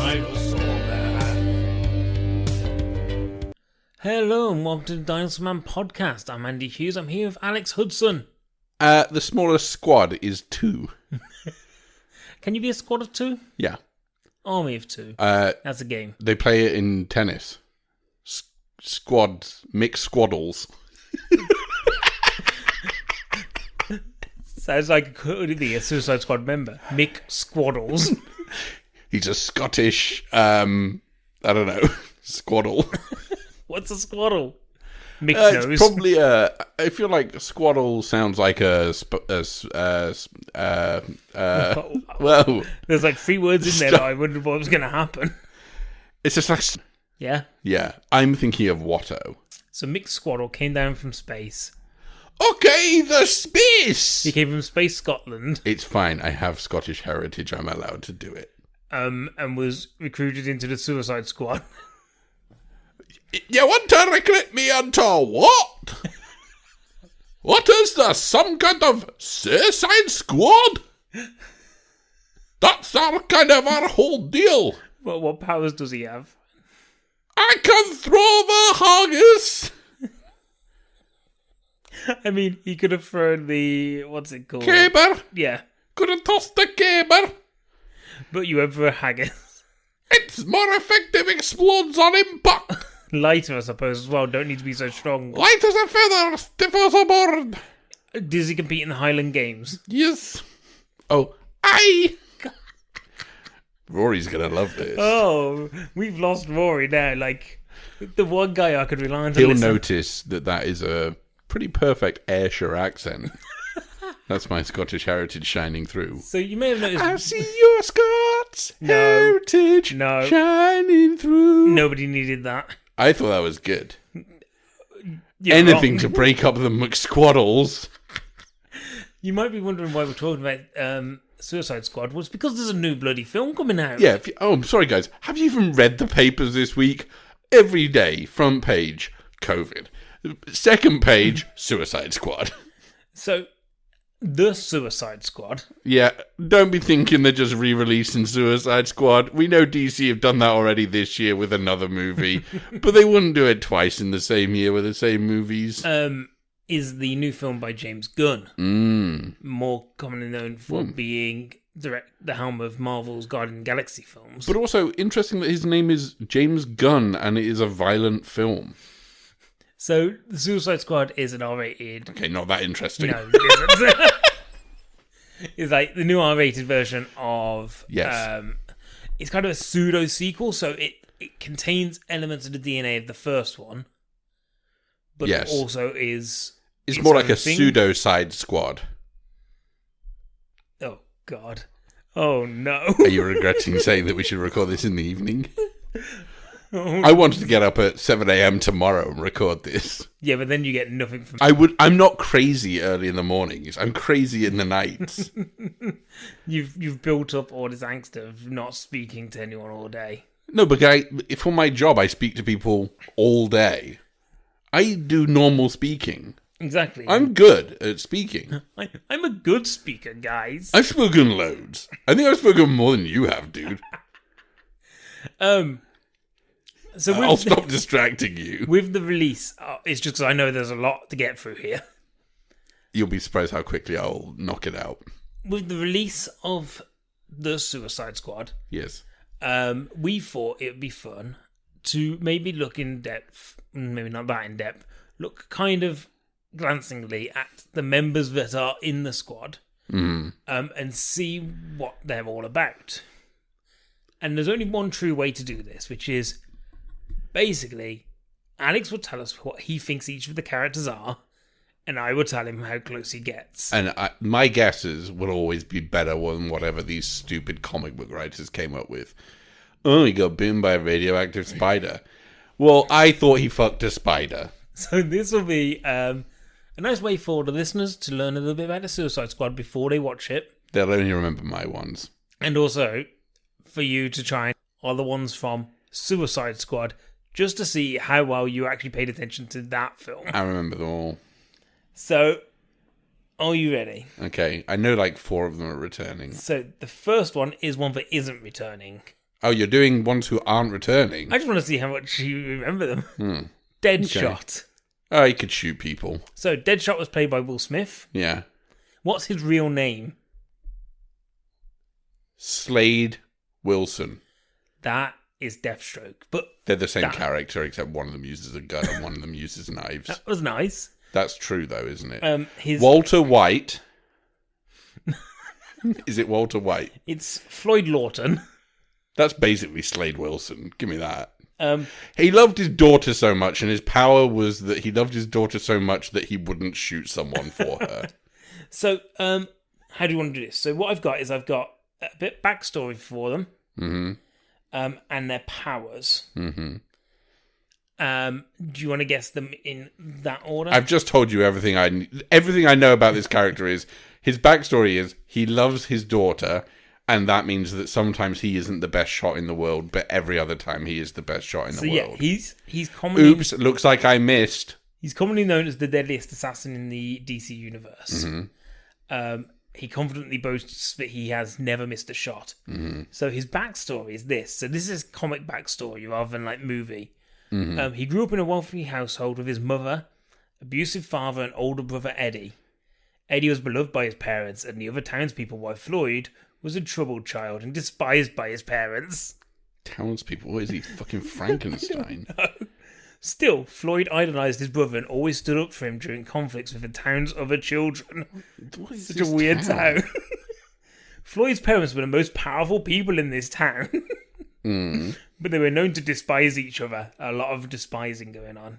Dinosaur Man. Hello and welcome to the Dinosaur Man podcast. I'm Andy Hughes. I'm here with Alex Hudson. The smallest squad is 2. Can you be a squad of 2? Yeah. Army of 2. That's a game. They play it in tennis. Squads, mixed squaddles. Sounds like it could be a Suicide Squad member. Mick Squaddles. He's a Scottish, I don't know, squaddle. What's a squaddle? Mick knows. It's probably I feel like squaddle sounds like well, there's like 3 words in there that I wondered what was going to happen. It's just like... Yeah? Yeah, I'm thinking of Watto. So Mick Squaddle came down from space. Okay, the space! He came from Space Scotland. It's fine, I have Scottish heritage, I'm allowed to do it. And was recruited into the Suicide Squad. You want to recruit me into what? What is this? Some kind of suicide squad? That's our kind of our whole deal. Well, what powers does he have? I can throw the haggis. I mean, he could have thrown the... What's it called? Caber. Yeah. Could have tossed the caber. But you went for a haggis. It's more effective, explodes on impact. Lighter, I suppose, as well. Don't need to be so strong. Light as a feather, stiff as a board. Does he compete in the Highland Games? Yes. Oh, aye. Rory's gonna love this. Oh, we've lost Rory now. Like, the one guy I could rely on to He'll listen. notice that is a pretty perfect Ayrshire accent. That's my Scottish heritage shining through. So you may have noticed... I see your Scots heritage shining through. Nobody needed that. I thought that was good. You're Anything wrong. to break up the McSquaddles. You might be wondering why we're talking about Suicide Squad. Well, it's because there's a new bloody film coming out. Yeah. I'm sorry, guys. Have you even read the papers this week? Every day, front page, COVID. Second page, Suicide Squad. So, the Suicide Squad. Yeah, don't be thinking they're just re-releasing Suicide Squad. We know DC have done that already this year with another movie, but they wouldn't do it twice in the same year with the same movies. Is the new film by James Gunn. More commonly known for being the helm of Marvel's Guardian of the Galaxy films. But also, interesting that his name is James Gunn, and it is a violent film. So, the Suicide Squad is an R-rated... Okay, not that interesting. No, it isn't. It's like the new R-rated version of... Yes. It's kind of a pseudo-sequel, so it contains elements of the DNA of the first one. But yes. also is... It's more like a thing. pseudo-side squad. Oh, God. Oh, no. Are you regretting saying that we should record this in the evening? I wanted to get up at 7 a.m. tomorrow and record this. Yeah, but then you get nothing from... I'm not crazy early in the mornings. I'm crazy in the nights. You've built up all this angst of not speaking to anyone all day. No, but for my job, I speak to people all day. I do normal speaking. Exactly. I'm good at speaking. I'm a good speaker, guys. I've spoken loads. I think I've spoken more than you have, dude. So I'll stop distracting you. With the release, it's just because I know there's a lot to get through here. You'll be surprised how quickly I'll knock it out. With the release of the Suicide Squad, Yes. we thought it would be fun to maybe look in depth, maybe not that in depth, look kind of glancingly at the members that are in the squad, and see what they're all about. And there's only one true way to do this, which is basically Alex will tell us what he thinks each of the characters are, and I will tell him how close he gets. And my guesses will always be better than whatever these stupid comic book writers came up with. Oh, he got bitten by a radioactive spider. Well, I thought he fucked a spider. So this will be a nice way for the listeners to learn a little bit about the Suicide Squad before they watch it. They'll only remember my ones. And also for you to try and are the ones from Suicide Squad, just to see how well you actually paid attention to that film. I remember them all. So, are you ready? Okay, I know like 4 of them are returning. So, the first one is one that isn't returning. Oh, you're doing ones who aren't returning. I just want to see how much you remember them. Deadshot. Oh, he could shoot people. So, Deadshot was played by Will Smith. Yeah. What's his real name? Slade Wilson. That is Deathstroke. But They're the same character, except one of them uses a gun and one of them uses knives. that was nice. That's true, though, isn't it? His Walter White. Is it Walter White? It's Floyd Lawton. That's basically Slade Wilson. Give me that. Um, He loved his daughter so much, and his power was that he loved his daughter so much that he wouldn't shoot someone for her. So, how do you want to do this? So, what I've got is I've got a bit backstory for them, and their powers. Do you want to guess them in that order? I've just told you everything I know about this character is his backstory is he loves his daughter, and that means that sometimes he isn't the best shot in the world, but every other time he is the best shot in the world. Yeah, he's commonly Oops, looks like I missed. he's commonly known as the deadliest assassin in the DC universe. He confidently boasts that he has never missed a shot. So his backstory is this. So this is comic backstory rather than like movie. He grew up in a wealthy household with his mother, abusive father, and older brother Eddie. Eddie was beloved by his parents, and the other townspeople, while Floyd was a troubled child and despised by his parents. Townspeople, what is he, fucking Frankenstein? Still, Floyd idolised his brother and always stood up for him during conflicts with the town's other children. What is Such this a weird town? Floyd's parents were the most powerful people in this town. But they were known to despise each other. A lot of despising going on.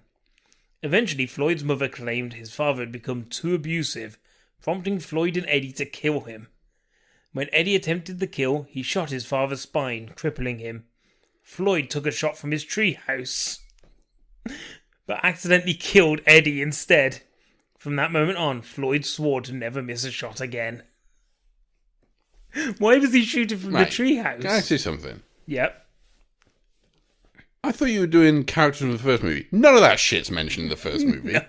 Eventually, Floyd's mother claimed his father had become too abusive, prompting Floyd and Eddie to kill him. When Eddie attempted the kill, he shot his father's spine, crippling him. Floyd took a shot from his treehouse, but accidentally killed Eddie instead. From that moment on, Floyd swore to never miss a shot again. Why was he shooting from the treehouse? Can I say something? Yep. I thought you were doing characters from the first movie. None of that shit's mentioned in the first movie. No.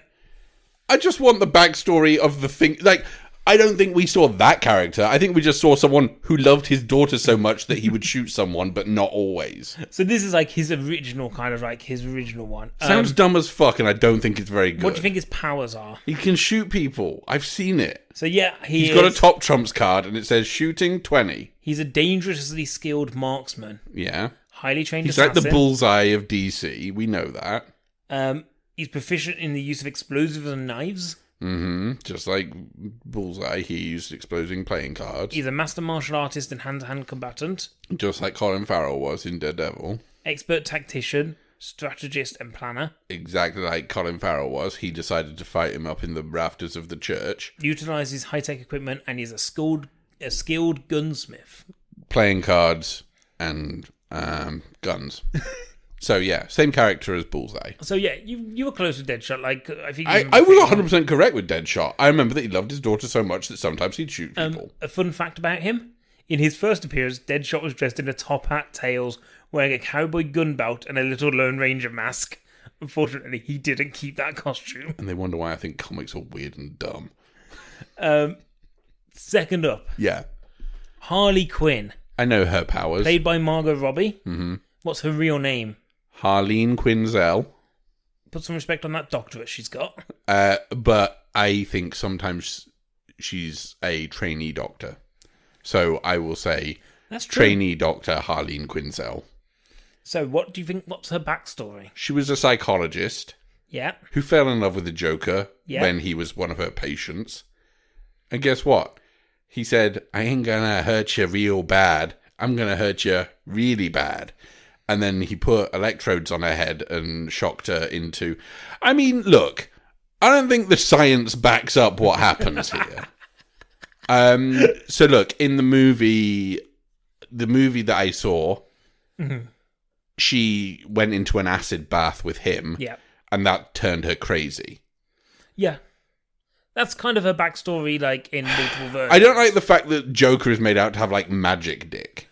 I just want the backstory of the thing. Like, I don't think we saw that character. I think we just saw someone who loved his daughter so much that he would shoot someone, but not always. So this is like his original one. Sounds dumb as fuck, and I don't think it's very good. What do you think his powers are? He can shoot people. I've seen it. So yeah, He's got a top trumps card, and it says shooting 20. He's a dangerously skilled marksman. Yeah. Highly trained He's assassin. like the bullseye of DC. We know that. He's proficient in the use of explosives and knives. Just like Bullseye, he used exploding playing cards. He's a master martial artist and hand-to-hand combatant. Just like Colin Farrell was in Daredevil. Expert tactician, strategist and planner. Exactly like Colin Farrell was. He decided to fight him up in the rafters of the church. Utilises high-tech equipment and he's a skilled gunsmith. Playing cards and guns. So yeah, same character as Bullseye. So yeah, you were close with Deadshot. Like I think I was 100% correct with Deadshot. I remember that he loved his daughter so much that sometimes he'd shoot people. A fun fact about him: in his first appearance, Deadshot was dressed in a top hat, tails, wearing a cowboy gun belt and a little Lone Ranger mask. Unfortunately, he didn't keep that costume. And they wonder why I think comics are weird and dumb. Second up, Yeah, Harley Quinn, I know her powers. played by Margot Robbie. What's her real name? Harleen Quinzel. Put some respect on that doctorate she's got. But I think sometimes she's a trainee doctor. So I will say That's true. trainee doctor Harleen Quinzel. So what do you think, what's her backstory? She was a psychologist Yeah. who fell in love with the Joker when he was one of her patients. And guess what? He said, I ain't gonna hurt you real bad. I'm gonna hurt you really bad. And then he put electrodes on her head and shocked her into... I mean, look, I don't think the science backs up what happens here. So look, in the movie that I saw, she went into an acid bath with him, Yeah. and that turned her crazy. Yeah. That's kind of her backstory, like, in multiple versions. I don't like the fact that Joker is made out to have, like, magic dick.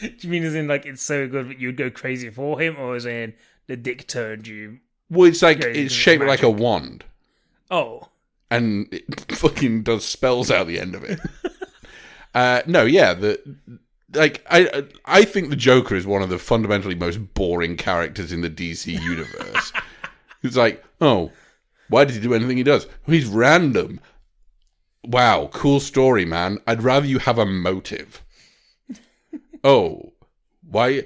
Do you mean as in, like, it's so good that you'd go crazy for him, or as in the dick turned you? Well, it's like, Crazy it's shaped like a magic. wand. Oh. And it fucking does spells out the end of it. No, yeah, like, I think the Joker is one of the fundamentally most boring characters in the DC universe. It's like, oh, why did he do anything he does? Well, he's random. Wow, cool story, man. I'd rather you have a motive. Oh, why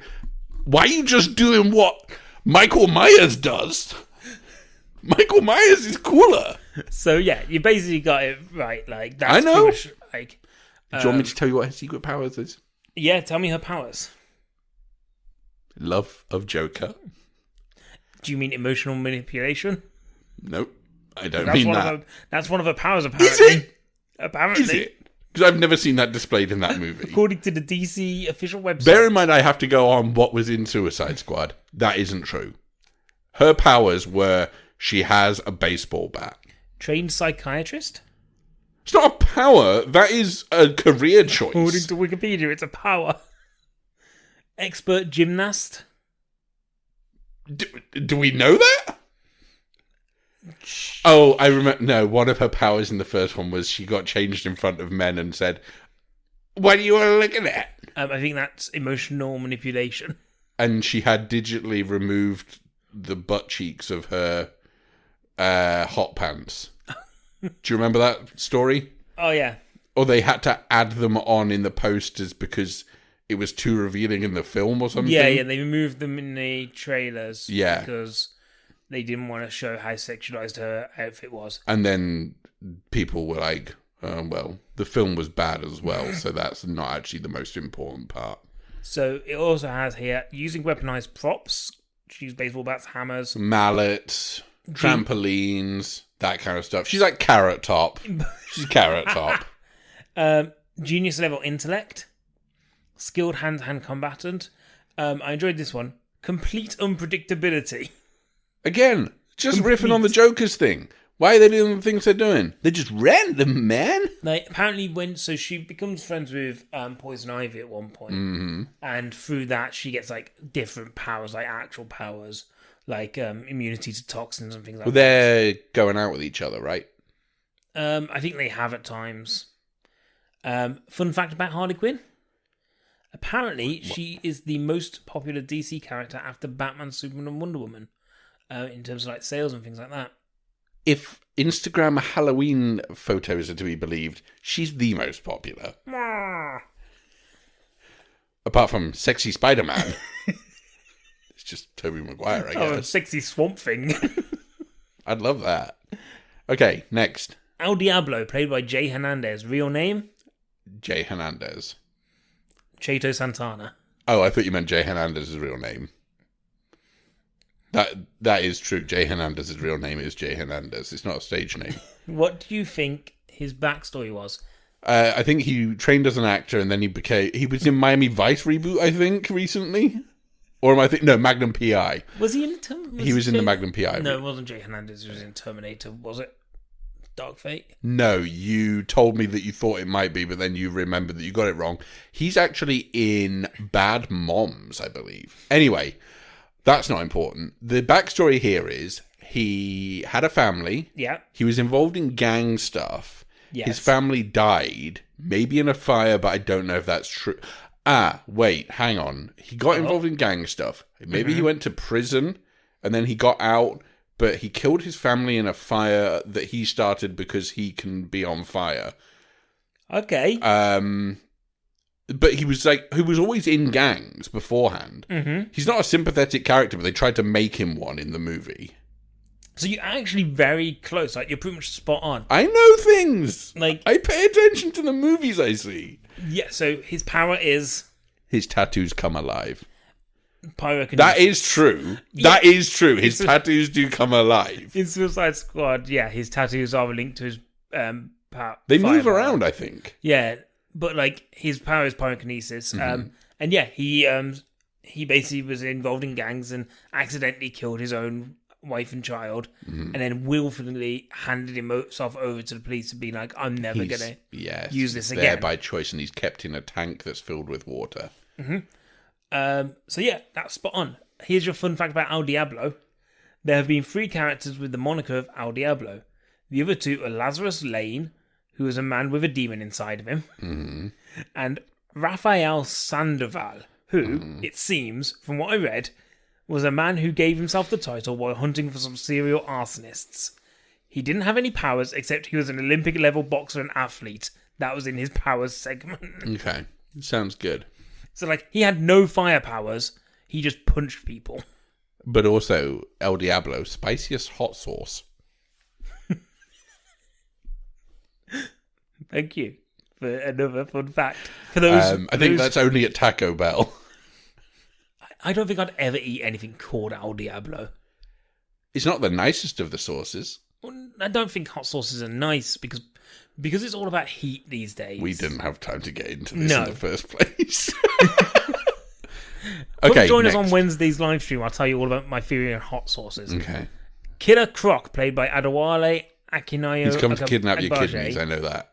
are you just doing what Michael Myers does? Michael Myers is cooler. So yeah, you basically got it right. Like that's I know. Much, like, do you want me to tell you what her secret powers is? Yeah, tell me her powers. Love of Joker. Do you mean emotional manipulation? Nope, I don't mean that. That's one of her powers, apparently. Is it? Apparently. Is it? Because I've never seen that displayed in that movie. According to the DC official website. Bear in mind, I have to go on what was in Suicide Squad. That isn't true. Her powers were she has a baseball bat. Trained psychiatrist? It's not a power. That is a career choice. According to Wikipedia, it's a power. Expert gymnast? Do we know that? Oh, I remember. No, one of her powers in the first one was she got changed in front of men and said, "What do you want to look at that?" I think that's emotional manipulation. And she had digitally removed the butt cheeks of her hot pants. Do you remember that story? Oh, yeah. Or they had to add them on in the posters because it was too revealing in the film or something? Yeah, they removed them in the trailers. Yeah. Because they didn't want to show how sexualized her outfit was. And then people were like, well, the film was bad as well, so that's not actually the most important part. So it also has here, using weaponized props. She used baseball bats, hammers. Mallets, trampolines, that kind of stuff. She's like Carrot Top. She's Carrot Top. Genius level intellect. Skilled hand-to-hand combatant. I enjoyed this one. Complete unpredictability. Again, just riffing on the Joker's thing. Why are they doing the things they're doing? They're just random, man. Like, apparently so she becomes friends with Poison Ivy at one point. And through that she gets like different powers, like actual powers, like immunity to toxins and things like that. They're going out with each other, right? I think they have at times. Fun fact about Harley Quinn. Apparently, she is the most popular DC character after Batman, Superman, and Wonder Woman, in terms of like sales and things like that. If Instagram Halloween photos are to be believed, she's the most popular. Apart from Sexy Spider-Man. It's just Tobey Maguire, I guess. Oh, Sexy Swamp Thing. I'd love that. Okay, next. El Diablo, played by Jay Hernandez. Real name? Jay Hernandez. Chato Santana. Oh, I thought you meant Jay Hernandez's real name. That is true. Jay Hernandez's real name is Jay Hernandez. It's not a stage name. What do you think his backstory was? I think he trained as an actor and then he was in Miami Vice reboot, I think, recently. Or am I thinking? No, Magnum P.I. Was he in Terminator? He was in the Magnum P.I. No, it wasn't Jay Hernandez. He was in Terminator, was it? Dark Fate? No, you told me that you thought it might be, but then you remembered that you got it wrong. He's actually in Bad Moms, I believe. Anyway, that's not important. The backstory here is he had a family. Yeah. He was involved in gang stuff. Yes. His family died, maybe in a fire, but I don't know if that's true. Wait, hang on. He got involved in gang stuff. Maybe he went to prison and then he got out, but he killed his family in a fire that he started because he can be on fire. Okay. But he was always in gangs beforehand. Mm-hmm. He's not a sympathetic character, but they tried to make him one in the movie. So you're actually very close. Like, you're pretty much spot on. I know things. Like, I pay attention to the movies I see. Yeah, so his power is... His tattoos come alive. Pyrokinesis. That is true. Yeah. That is true. His tattoos do come alive. In Suicide Squad, yeah, his tattoos are linked to his power. They move around, I think. Yeah, but like his power is pyrokinesis. And yeah, he basically was involved in gangs and accidentally killed his own wife and child, and then willfully handed himself over to the police and be like, I'm never going to use this again. There by choice, and he's kept in a tank that's filled with water. So yeah, that's spot on. Here's your fun fact about El Diablo. There have been 3 characters with the moniker of El Diablo. The other 2 are Lazarus Lane, who is a man with a demon inside of him, and Raphael Sandoval, who, it seems, from what I read, was a man who gave himself the title while hunting for some serial arsonists. He didn't have any powers except he was an Olympic-level boxer and athlete. That was in his powers segment. Okay. Sounds good. So, like, he had no fire powers. He just punched people. But also, El Diablo, spiciest hot sauce. Thank you for another fun fact. For those, I think that's only at Taco Bell. I don't think I'd ever eat anything called El Diablo. It's not the nicest of the sauces. I don't think hot sauces are nice because it's all about heat these days. We didn't have time to get into this in the first place. Come join us on Wednesday's live stream. I'll tell you all about my theory on hot sauces. Okay. Killer Croc, played by Adewale Akinayo. He's come to kidnap your kidneys, I know that.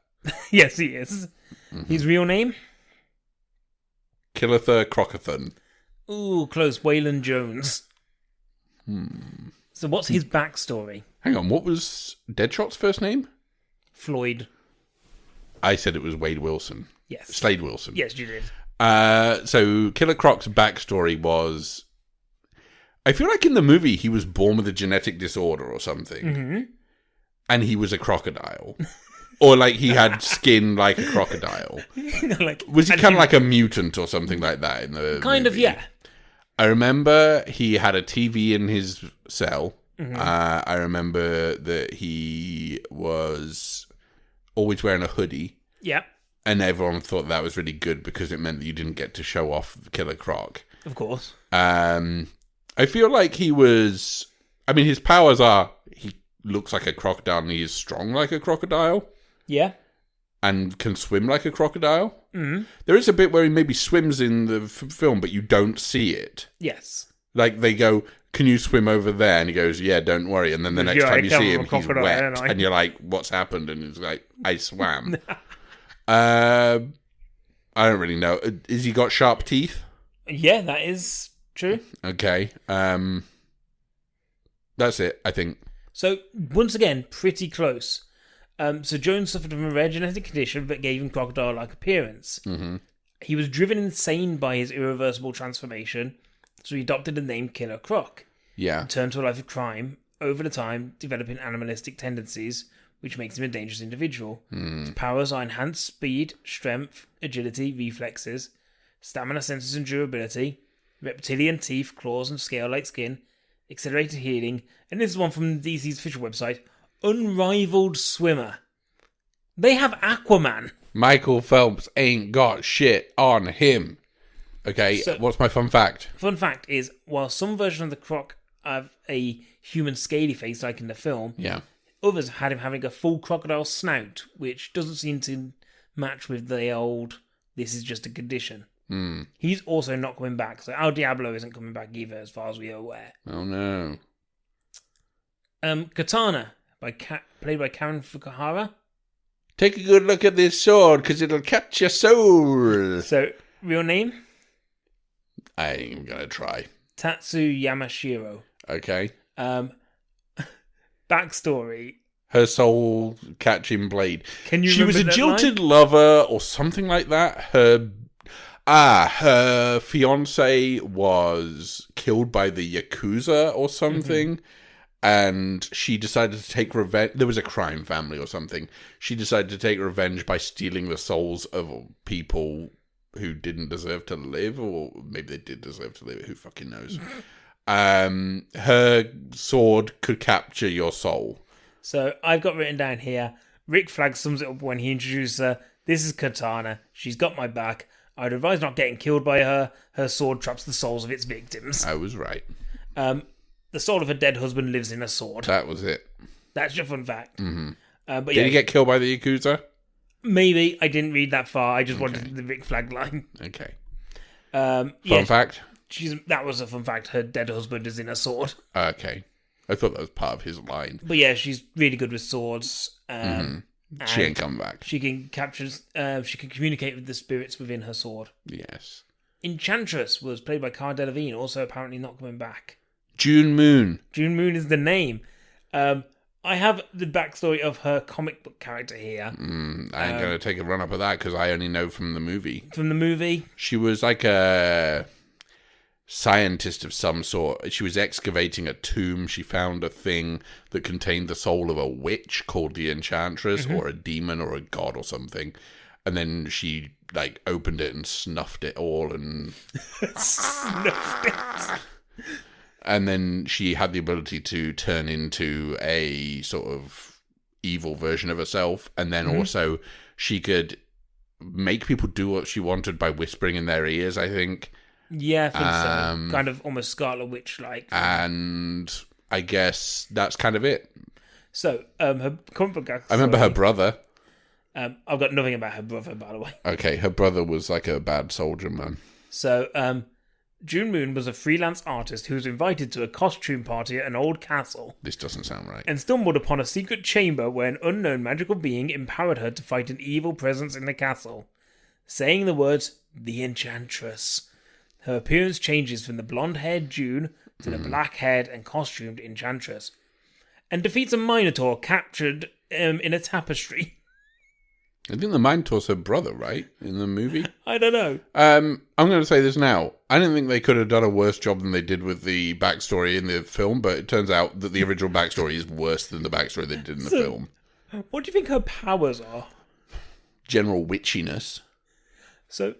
Yes, he is. Mm-hmm. His real name? Killather Crocathon. Ooh, close. Waylon Jones. So what's his backstory? Hang on, what was Deadshot's first name? Floyd. I said it was Wade Wilson. Yes. Slade Wilson. Yes, you did. So Killer Croc's backstory was... I feel like in the movie he was born with a genetic disorder or something. Mm-hmm. And he was a crocodile. Or like he had skin like a crocodile. Was he kind of like a mutant or something like that in the kind movie? Of, yeah. I remember he had a TV in his cell. Mm-hmm. I remember that he was always wearing a hoodie. Yeah. And everyone thought that was really good because it meant that you didn't get to show off Killer Croc. Of course. I feel like he was... I mean, his powers are... He looks like a crocodile and he is strong like a crocodile. Yeah. And can swim like a crocodile. Mm-hmm. There is a bit where he maybe swims in the film, but you don't see it. Yes. Like, they go, can you swim over there? And he goes, yeah, don't worry. And then the next time you see him, he's wet. And you're like, what's happened? And he's like, I swam. I don't really know. Has he got sharp teeth? Yeah, that is true. Okay. That's it, I think. So, once again, pretty close. So Jones suffered from a rare genetic condition that gave him crocodile-like appearance. Mm-hmm. He was driven insane by his irreversible transformation, so he adopted the name Killer Croc. Yeah. And turned to a life of crime, over the time developing animalistic tendencies, which makes him a dangerous individual. His powers are enhanced speed, strength, agility, reflexes, stamina, senses and durability, reptilian teeth, claws and scale-like skin, accelerated healing, and this is one from DC's official website, unrivaled swimmer. They have Aquaman. Michael Phelps ain't got shit on him. Okay, so, what's my fun fact? Fun fact is, while some versions of the Croc have a human scaly face like in the film, yeah, others had him having a full crocodile snout, which doesn't seem to match with the old, this is just a condition. He's also not coming back, so El Diablo isn't coming back either, as far as we are aware. Oh no. Katana, played by Karen Fukuhara. Take a good look at this sword, because it'll catch your soul. So, real name? I ain't gonna try. Tatsu Yamashiro. Okay. Backstory. Her soul catching blade. Can you? She was a jilted lover or something like that. Her fiance was killed by the Yakuza or something. Mm-hmm. And she decided to take revenge. There was a crime family or something. She decided to take revenge by stealing the souls of people who didn't deserve to live, or maybe they did deserve to live. Who fucking knows? Her sword could capture your soul. So I've got written down here, Rick Flag sums it up when he introduces her. This is Katana. She's got my back. I'd advise not getting killed by her. Her sword traps the souls of its victims. I was right. The soul of a dead husband lives in a sword. That was it. That's your fun fact. Mm-hmm. But Did he get killed by the Yakuza? Maybe. I didn't read that far. I just wanted the Rick Flag line. Okay. Fun fact? That was a fun fact. Her dead husband is in a sword. Okay. I thought that was part of his line. But yeah, she's really good with swords. She ain't come back. She can capture... she can communicate with the spirits within her sword. Yes. Enchantress was played by Cara Delevingne, also apparently not coming back. June Moon. June Moon is the name. I have the backstory of her comic book character here. I ain't going to take a run up of that because I only know from the movie. From the movie? She was like a scientist of some sort. She was excavating a tomb. She found a thing that contained the soul of a witch called the Enchantress, or a demon or a god or something. And then she like opened it and snuffed it all and Snuffed it. And then she had the ability to turn into a sort of evil version of herself. And then also she could make people do what she wanted by whispering in their ears, I think. Yeah, I think so. Kind of almost Scarlet Witch-like. And I guess that's kind of it. So, her comic book backstory... I remember her brother. I've got nothing about her brother, by the way. Okay, her brother was like a bad soldier, man. So, June Moon was a freelance artist who was invited to a costume party at an old castle. This doesn't sound right. And stumbled upon a secret chamber where an unknown magical being empowered her to fight an evil presence in the castle. Saying the words, "The Enchantress," her appearance changes from the blonde-haired June to the black-haired and costumed Enchantress. And defeats a Minotaur captured in a tapestry. I think the Minotaur's her brother, right? In the movie? I don't know. I'm going to say this now. I don't think they could have done a worse job than they did with the backstory in the film, but it turns out that the original backstory is worse than the backstory they did in the film. What do you think her powers are? General witchiness. So,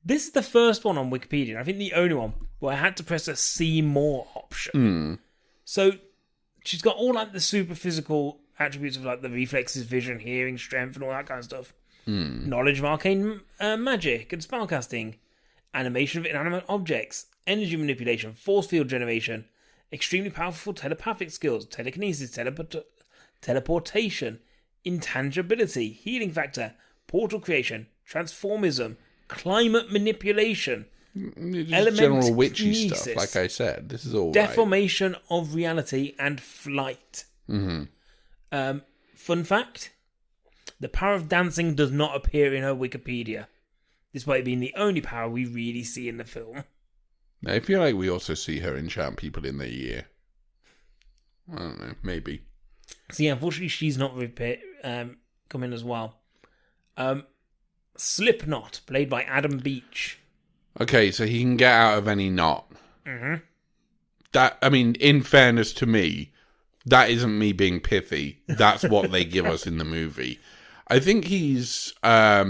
this is the first one on Wikipedia, and I think the only one where I had to press a see more option. So, she's got all like the super physical attributes of like the reflexes, vision, hearing, strength, and all that kind of stuff. Knowledge of arcane magic and spellcasting, animation of inanimate objects, energy manipulation, force field generation, extremely powerful telepathic skills, telekinesis, teleportation, intangibility, healing factor, portal creation, transformism, climate manipulation, General witchy stuff, like I said. This is all deformation of reality, and flight. Fun fact, the power of dancing does not appear in her Wikipedia, despite being the only power we really see in the film. I feel like we also see her enchant people in the year. I don't know, maybe. So yeah, unfortunately she's not coming as well. Slipknot, played by Adam Beach. Okay, so he can get out of any knot. That, I mean, in fairness to me, that isn't me being pithy. That's what they give us in the movie. I think he's, I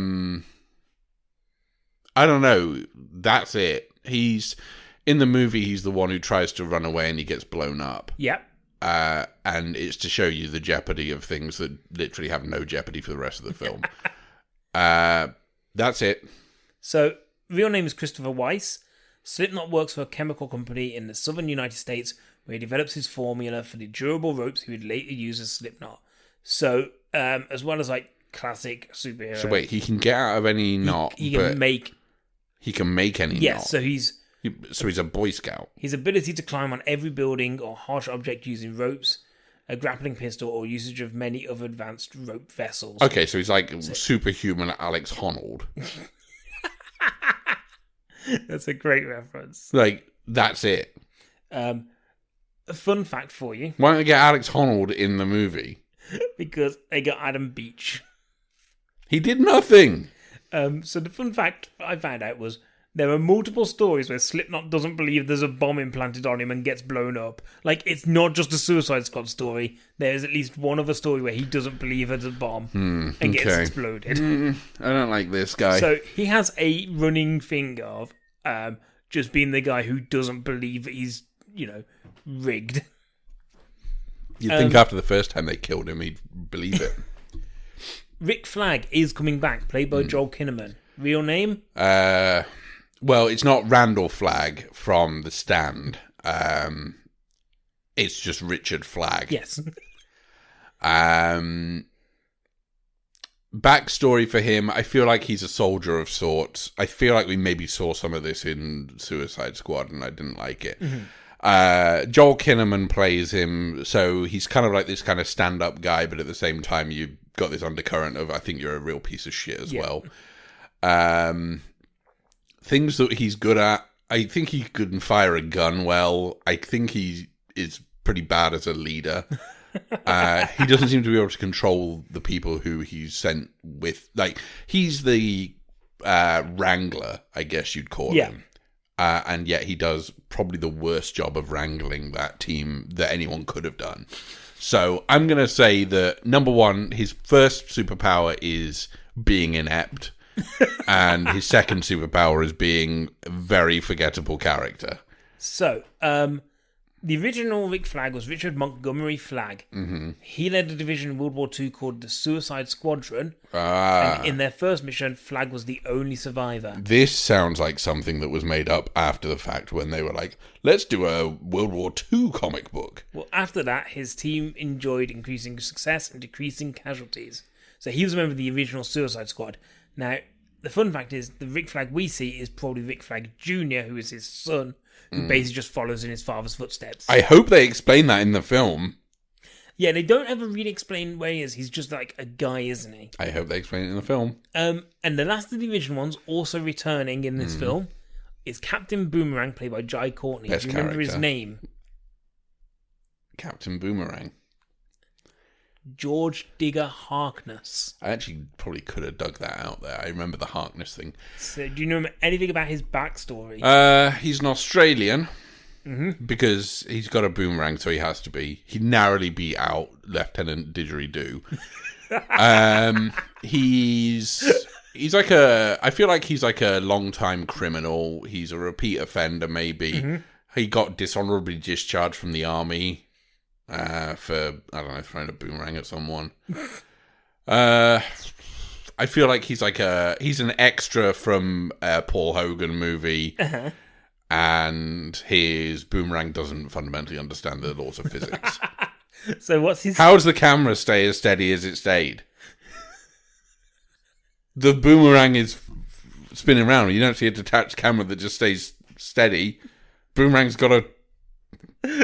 don't know. That's it. In the movie, he's the one who tries to run away and he gets blown up. Yep. And it's to show you the jeopardy of things that literally have no jeopardy for the rest of the film. That's it. So, real name is Christopher Weiss. Slipknot works for a chemical company in the southern United States where he develops his formula for the durable ropes he would later use as Slipknot. So, as well as like classic superhero. So wait, he can get out of any knot. He can make any knot. Yes, so he's a Boy Scout. His ability to climb on every building or harsh object using ropes, a grappling pistol, or usage of many other advanced rope vessels. Okay, so he's like superhuman Alex Honnold. That's a great reference. Like, that's it. A fun fact for you. Why don't they get Alex Honnold in the movie? Because they got Adam Beach. He did nothing. So the fun fact I found out was there are multiple stories where Slipknot doesn't believe there's a bomb implanted on him and gets blown up. Like, it's not just a Suicide Squad story. There's at least one other story where he doesn't believe there's a bomb and gets exploded. I don't like this guy. So he has a running thing of just being the guy who doesn't believe that he's, rigged. You'd think after the first time they killed him, he'd believe it. Rick Flag is coming back, played by Joel Kinnaman. Real name? Well, it's not Randall Flagg from The Stand. It's just Richard Flagg. Yes. Backstory for him, I feel like he's a soldier of sorts. I feel like we maybe saw some of this in Suicide Squad and I didn't like it. Joel Kinnaman plays him, so he's kind of like this kind of stand-up guy, but at the same time you've got this undercurrent of I think you're a real piece of shit as well. Things that he's good at, I think he can fire a gun well. I think he is pretty bad as a leader. He doesn't seem to be able to control the people who he's sent with. Like, he's the wrangler, I guess you'd call him. And yet he does probably the worst job of wrangling that team that anyone could have done. So I'm going to say that, number one, his first superpower is being inept. And his second superpower is being a very forgettable character. So, the original Rick Flag was Richard Montgomery Flagg. Mm-hmm. He led a division in World War II called the Suicide Squadron. And in their first mission, Flagg was the only survivor. This sounds like something that was made up after the fact when they were like, let's do a World War II comic book. Well, after that, his team enjoyed increasing success and decreasing casualties. So he was a member of the original Suicide Squad. Now, the fun fact is, the Rick Flag we see is probably Rick Flag Jr., who is his son, who basically just follows in his father's footsteps. I hope they explain that in the film. Yeah, they don't ever really explain where he is. He's just like a guy, isn't he? I hope they explain it in the film. And the last of the original ones, also returning in this film, is Captain Boomerang, played by Jai Courtney. Best Do you remember character. his name? Captain Boomerang. George Digger Harkness. I actually probably could have dug that out there. I remember the Harkness thing. So, do you know anything about his backstory? He's an Australian because he's got a boomerang, so he has to be. He narrowly beat out Lieutenant Didgeridoo. He's like I feel like he's like a long-time criminal. He's a repeat offender, maybe. He got dishonorably discharged from the army. For, I don't know, throwing a boomerang at someone. I feel like he's an extra from a Paul Hogan movie, and his boomerang doesn't fundamentally understand the laws of physics. So what's his... How does the camera stay as steady as it stayed? The boomerang is spinning around. You don't see a detached camera that just stays steady. Boomerang's got a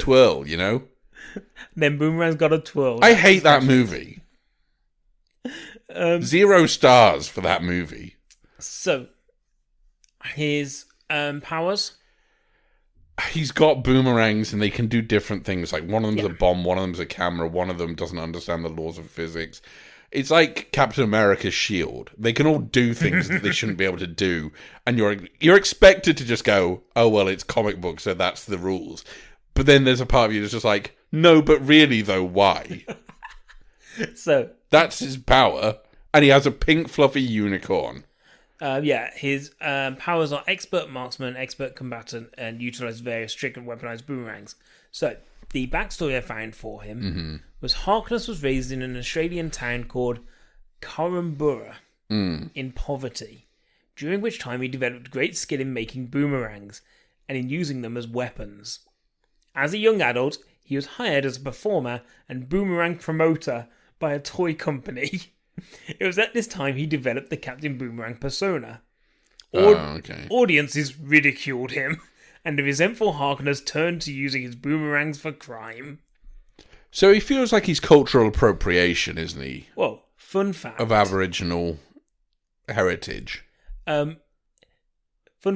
twirl, you know? Then Boomerang's got a twirl. I hate that movie. 0 stars for that movie. So, his powers? He's got boomerangs and they can do different things. Like, one of them's a bomb, one of them's a camera, one of them doesn't understand the laws of physics. It's like Captain America's shield. They can all do things that they shouldn't be able to do. And you're expected to just go, oh, well, it's comic book, so that's the rules. But then there's a part of you that's just like, no, but really, though, why? So that's his power. And he has a pink fluffy unicorn. His powers are expert marksman, expert combatant, and utilize various trick and weaponized boomerangs. So, the backstory I found for him was Harkness was raised in an Australian town called Korumburra in poverty, during which time he developed great skill in making boomerangs and in using them as weapons. As a young adult, he was hired as a performer and boomerang promoter by a toy company. It was at this time he developed the Captain Boomerang persona. Audiences ridiculed him, and the resentful Harkness turned to using his boomerangs for crime. So he feels like he's cultural appropriation, isn't he? Well, fun fact. Of Aboriginal heritage. Fun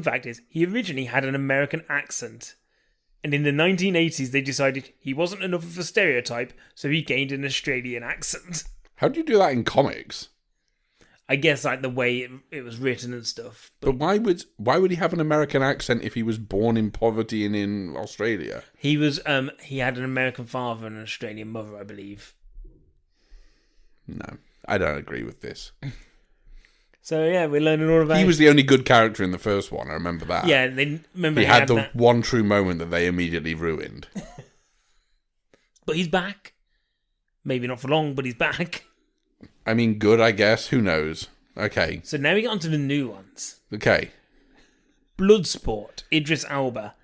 fact is, he originally had an American accent. And in the 1980s, they decided he wasn't enough of a stereotype, so he gained an Australian accent. How do you do that in comics? I guess like the way it was written and stuff. But why would he have an American accent if he was born in poverty and in Australia? He had an American father and an Australian mother, I believe. No, I don't agree with this. So yeah, we're learning all about. He was the only good character in the first one. I remember that. Yeah, they remember he had the one true moment that they immediately ruined. But he's back. Maybe not for long, but he's back. I mean, good, I guess. Who knows? Okay. So now we get on to the new ones. Okay. Bloodsport, Idris Elba.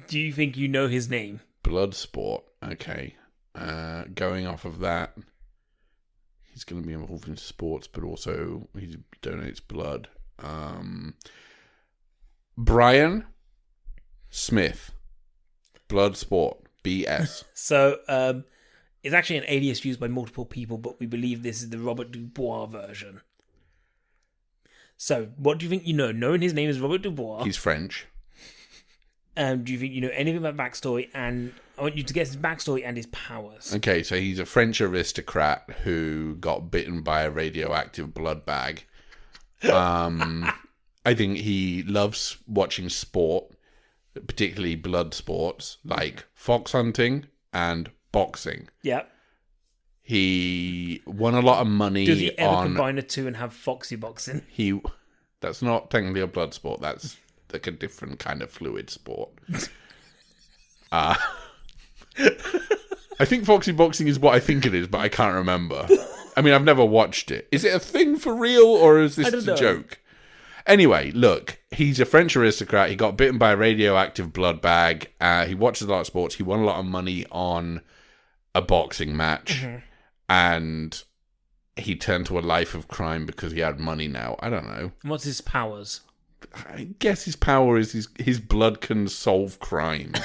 Do you think you know his name? Bloodsport. Okay. Going off of that, he's going to be involved in sports, but also he donates blood. Brian Smith. Bloodsport. BS. So, it's actually an alias used by multiple people, but we believe this is the Robert Dubois version. So, what do you think you know? Knowing his name is Robert Dubois. He's French. Do you think you know anything about backstory? And I want you to guess his backstory and his powers. Okay, so he's a French aristocrat who got bitten by a radioactive blood bag. I think he loves watching sport, particularly blood sports, like fox hunting and boxing. Yep. He won a lot of money. Does he ever combine the two and have foxy boxing? That's not technically a blood sport. That's like a different kind of fluid sport. I think foxy boxing is what I think it is, but I can't remember. I mean, I've never watched it. Is it a thing for real, or is this a joke? Anyway, look, he's a French aristocrat. He got bitten by a radioactive blood bag. He watches a lot of sports. He won a lot of money on a boxing match. Mm-hmm. And he turned to a life of crime because he had money now. I don't know. What's his powers? I guess his power is his blood can solve crimes.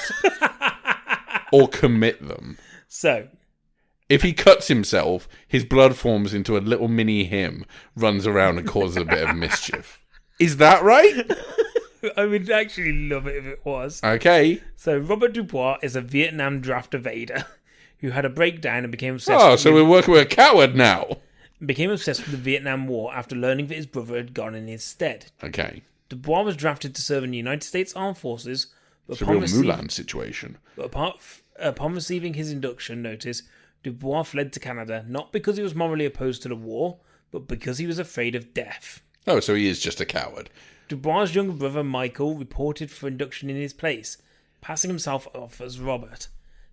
Or commit them. So, if he cuts himself, his blood forms into a little mini him, runs around and causes a bit of mischief. Is that right? I would actually love it if it was. Okay. So, Robert Dubois is a Vietnam draft evader who had a breakdown and became obsessed we're working with a coward now. Became obsessed with the Vietnam War after learning that his brother had gone in his stead. Okay. Dubois was drafted to serve in the United States Armed Forces. It's a real Mulan situation. But upon receiving his induction notice, Dubois fled to Canada, not because he was morally opposed to the war, but because he was afraid of death. Oh, so he is just a coward. Dubois' younger brother, Michael, reported for induction in his place, passing himself off as Robert.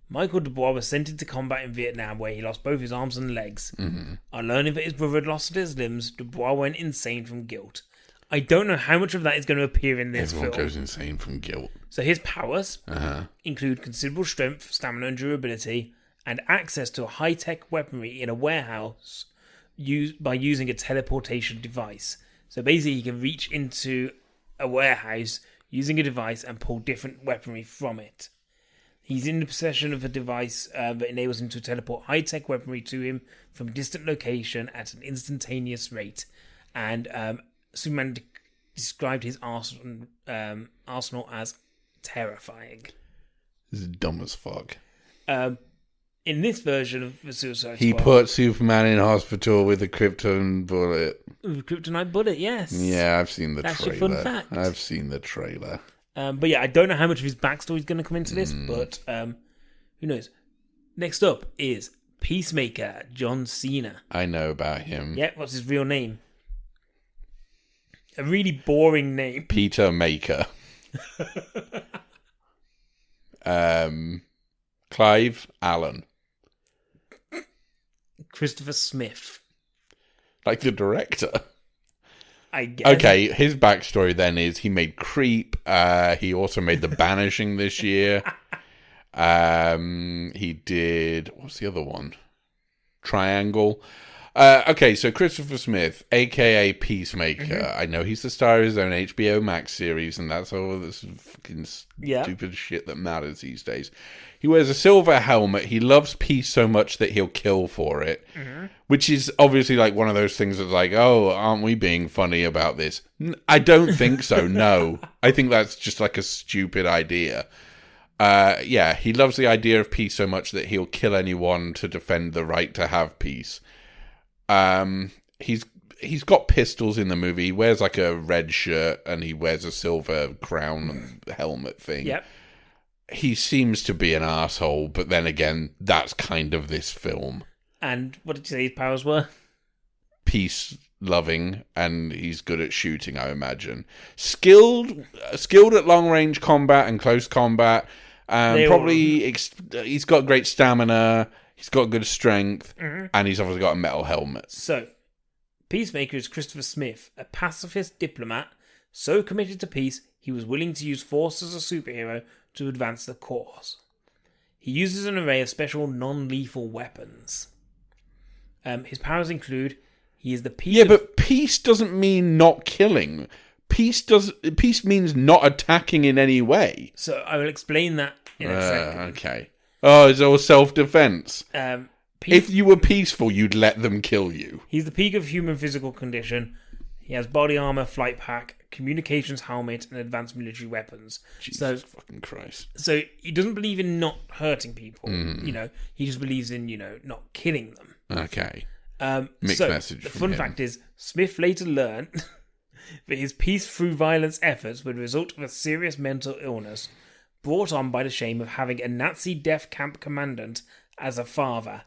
Michael Dubois was sent into combat in Vietnam, where he lost both his arms and legs. Mm-hmm. On learning that his brother had lost his limbs, Dubois went insane from guilt. I don't know how much of that is going to appear in this film. Everyone goes insane from guilt. So his powers include considerable strength, stamina and durability, and access to a high-tech weaponry in a warehouse by using a teleportation device. So basically he can reach into a warehouse using a device and pull different weaponry from it. He's in the possession of a device that enables him to teleport high-tech weaponry to him from a distant location at an instantaneous rate. And Superman described his arsenal as terrifying. This is dumb as fuck. In this version of the Suicide Squad, he put Superman in hospital with a kryptonite bullet. With a kryptonite bullet, yes. Yeah, I've seen the trailer. That's your fun fact. I've seen the trailer. But yeah, I don't know how much of his backstory is going to come into this, but who knows? Next up is Peacemaker, John Cena. I know about him. Yeah, what's his real name? A really boring name. Peter Maker. Clive Allen. Christopher Smith. Like the director. I guess. Okay, his backstory then is he made Creep. He also made The Banishing this year. He did... What's the other one? Triangle. Okay, so Christopher Smith, a.k.a. Peacemaker. Mm-hmm. I know he's the star of his own HBO Max series, and that's all this fucking stupid shit that matters these days. He wears a silver helmet. He loves peace so much that he'll kill for it. Mm-hmm. Which is obviously like one of those things that's like, oh, aren't we being funny about this? I don't think so, no. I think that's just like a stupid idea. Yeah, he loves the idea of peace so much that he'll kill anyone to defend the right to have peace. He's got pistols in the movie. He wears like a red shirt and he wears a silver crown and helmet thing. Yep. He seems to be an asshole, but then again, that's kind of this film. And what did you say his powers were? Peace loving, and he's good at shooting, I imagine. Skilled at long range combat and close combat. He's got great stamina. He's got good strength, and he's obviously got a metal helmet. So, Peacemaker is Christopher Smith, a pacifist diplomat, so committed to peace he was willing to use force as a superhero to advance the cause. He uses an array of special non-lethal weapons. His powers include he is the peace. Yeah, but peace doesn't mean not killing. Peace means not attacking in any way. So I will explain that in a second. Okay. Oh, it's all self-defense. If you were peaceful, you'd let them kill you. He's the peak of human physical condition. He has body armor, flight pack, communications helmet, and advanced military weapons. Jesus fucking Christ. So he doesn't believe in not hurting people. He just believes in, not killing them. Okay. Mixed message. The fun fact is, Smith later learned that his peace through violence efforts were the result of a serious mental illness brought on by the shame of having a Nazi death camp commandant as a father.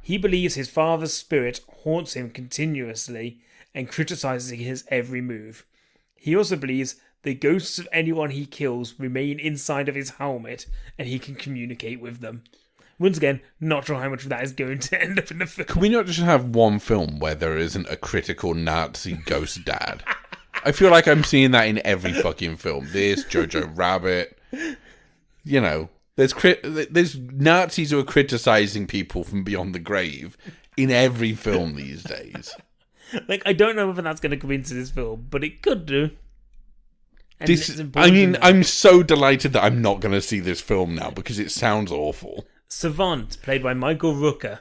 He believes his father's spirit haunts him continuously and criticizes his every move. He also believes the ghosts of anyone he kills remain inside of his helmet and he can communicate with them. Once again, not sure how much of that is going to end up in the film. Can we not just have one film where there isn't a critical Nazi ghost dad? I feel like I'm seeing that in every fucking film. This, Jojo Rabbit. There's Nazis who are criticizing people from beyond the grave in every film these days. I don't know whether that's going to come into this film, but it could do. I'm so delighted that I'm not going to see this film now because it sounds awful. Savant, played by Michael Rooker.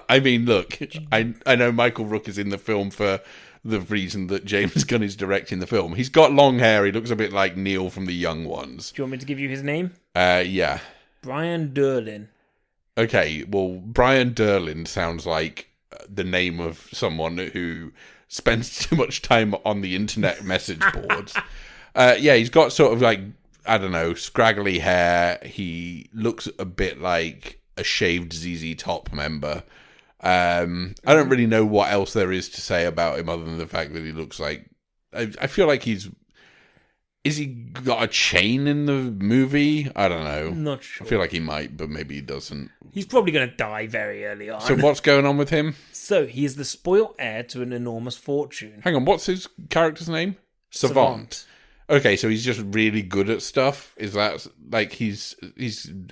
I mean, look, I know Michael Rooker's in the film for the reason that James Gunn is directing the film. He's got long hair. He looks a bit like Neil from The Young Ones. Do you want me to give you his name? Yeah. Brian Derlin. Okay, well, Brian Derlin sounds like the name of someone who spends too much time on the internet message boards. He's got sort of I don't know, scraggly hair. He looks a bit like a shaved ZZ Top member. I don't really know what else there is to say about him other than the fact that he looks like... I feel like he's... Is he got a chain in the movie? I don't know. Not sure. I feel like he might, but maybe he doesn't. He's probably going to die very early on. So what's going on with him? So he is the spoiled heir to an enormous fortune. Hang on, what's his character's name? Savant. Okay, so he's just really good at stuff? Is that... he's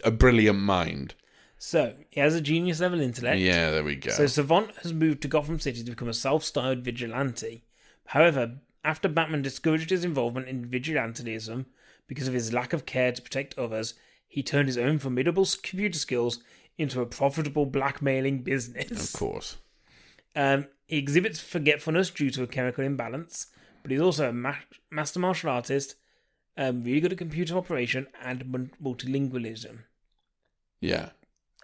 a brilliant mind? So, he has a genius level intellect. Yeah, there we go. So Savant has moved to Gotham City to become a self-styled vigilante. However, after Batman discouraged his involvement in vigilantism because of his lack of care to protect others, he turned his own formidable computer skills into a profitable blackmailing business. Of course. He exhibits forgetfulness due to a chemical imbalance, but he's also a master martial artist, really good at computer operation and multilingualism. Yeah.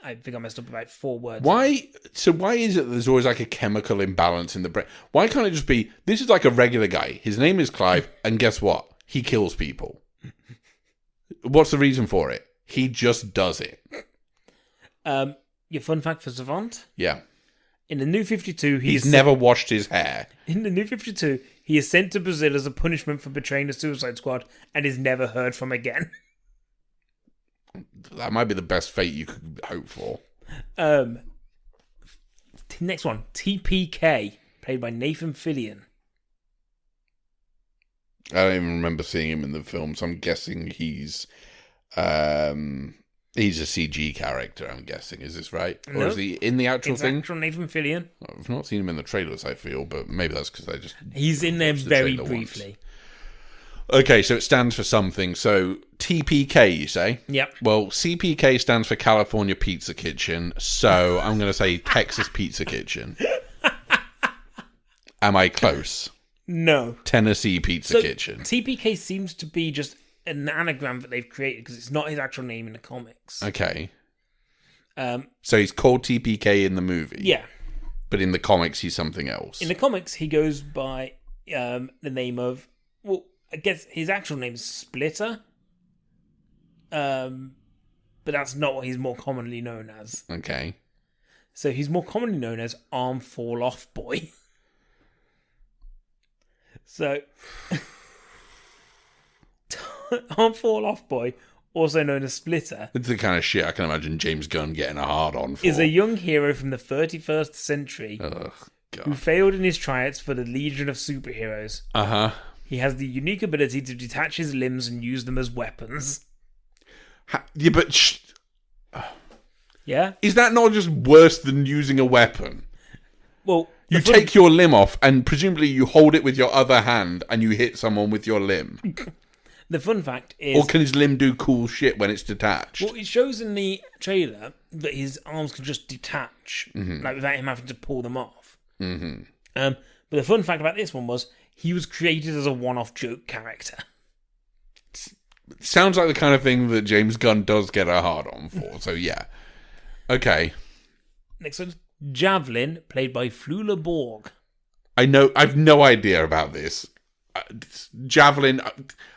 I think I messed up about 4 words. Why? So why is it that there's always a chemical imbalance in the brain? Why can't it just be, this is a regular guy. His name is Clive, and guess what? He kills people. What's the reason for it? He just does it. Your fun fact for Savant? Yeah. In the New 52, he's never washed his hair. In the New 52, he is sent to Brazil as a punishment for betraying the Suicide Squad and is never heard from again. That might be the best fate you could hope for. Next one, TPK, played by Nathan Fillion. I don't even remember seeing him in the film, so I'm guessing he's a CG character, I'm guessing. Is this right? Or is he in the actual thing? It's actual Nathan Fillion. I've not seen him in the trailers, I feel, but maybe that's because I just... He's in there very briefly. Okay, so it stands for something. So TPK, you say? Yep. Well, CPK stands for California Pizza Kitchen, so I'm going to say Texas Pizza Kitchen. Am I close? No. Tennessee Pizza Kitchen. TPK seems to be just an anagram that they've created because it's not his actual name in the comics. Okay. So he's called TPK in the movie? Yeah. But in the comics, he's something else? In the comics, he goes by the name of... Well, I guess his actual name is Splitter. But that's not what he's more commonly known as. Okay. So he's more commonly known as Arm Fall Off Boy. So, Arm Fall Off Boy, also known as Splitter, it's the kind of shit I can imagine James Gunn getting a hard on for. Is a young hero from the 31st century who failed in his tryouts for the Legion of Superheroes. Uh-huh. He has the unique ability to detach his limbs and use them as weapons. Yeah, but... Yeah? Is that not just worse than using a weapon? Well... You take your limb off, and presumably you hold it with your other hand, and you hit someone with your limb. The fun fact is... Or can his limb do cool shit when it's detached? Well, it shows in the trailer that his arms can just detach, like without him having to pull them off. Mm-hmm. But the fun fact about this one was he was created as a one-off joke character. Sounds like the kind of thing that James Gunn does get a hard on for. So yeah, okay. Next one's Javelin, played by Flula Borg. I've no idea about this. Javelin,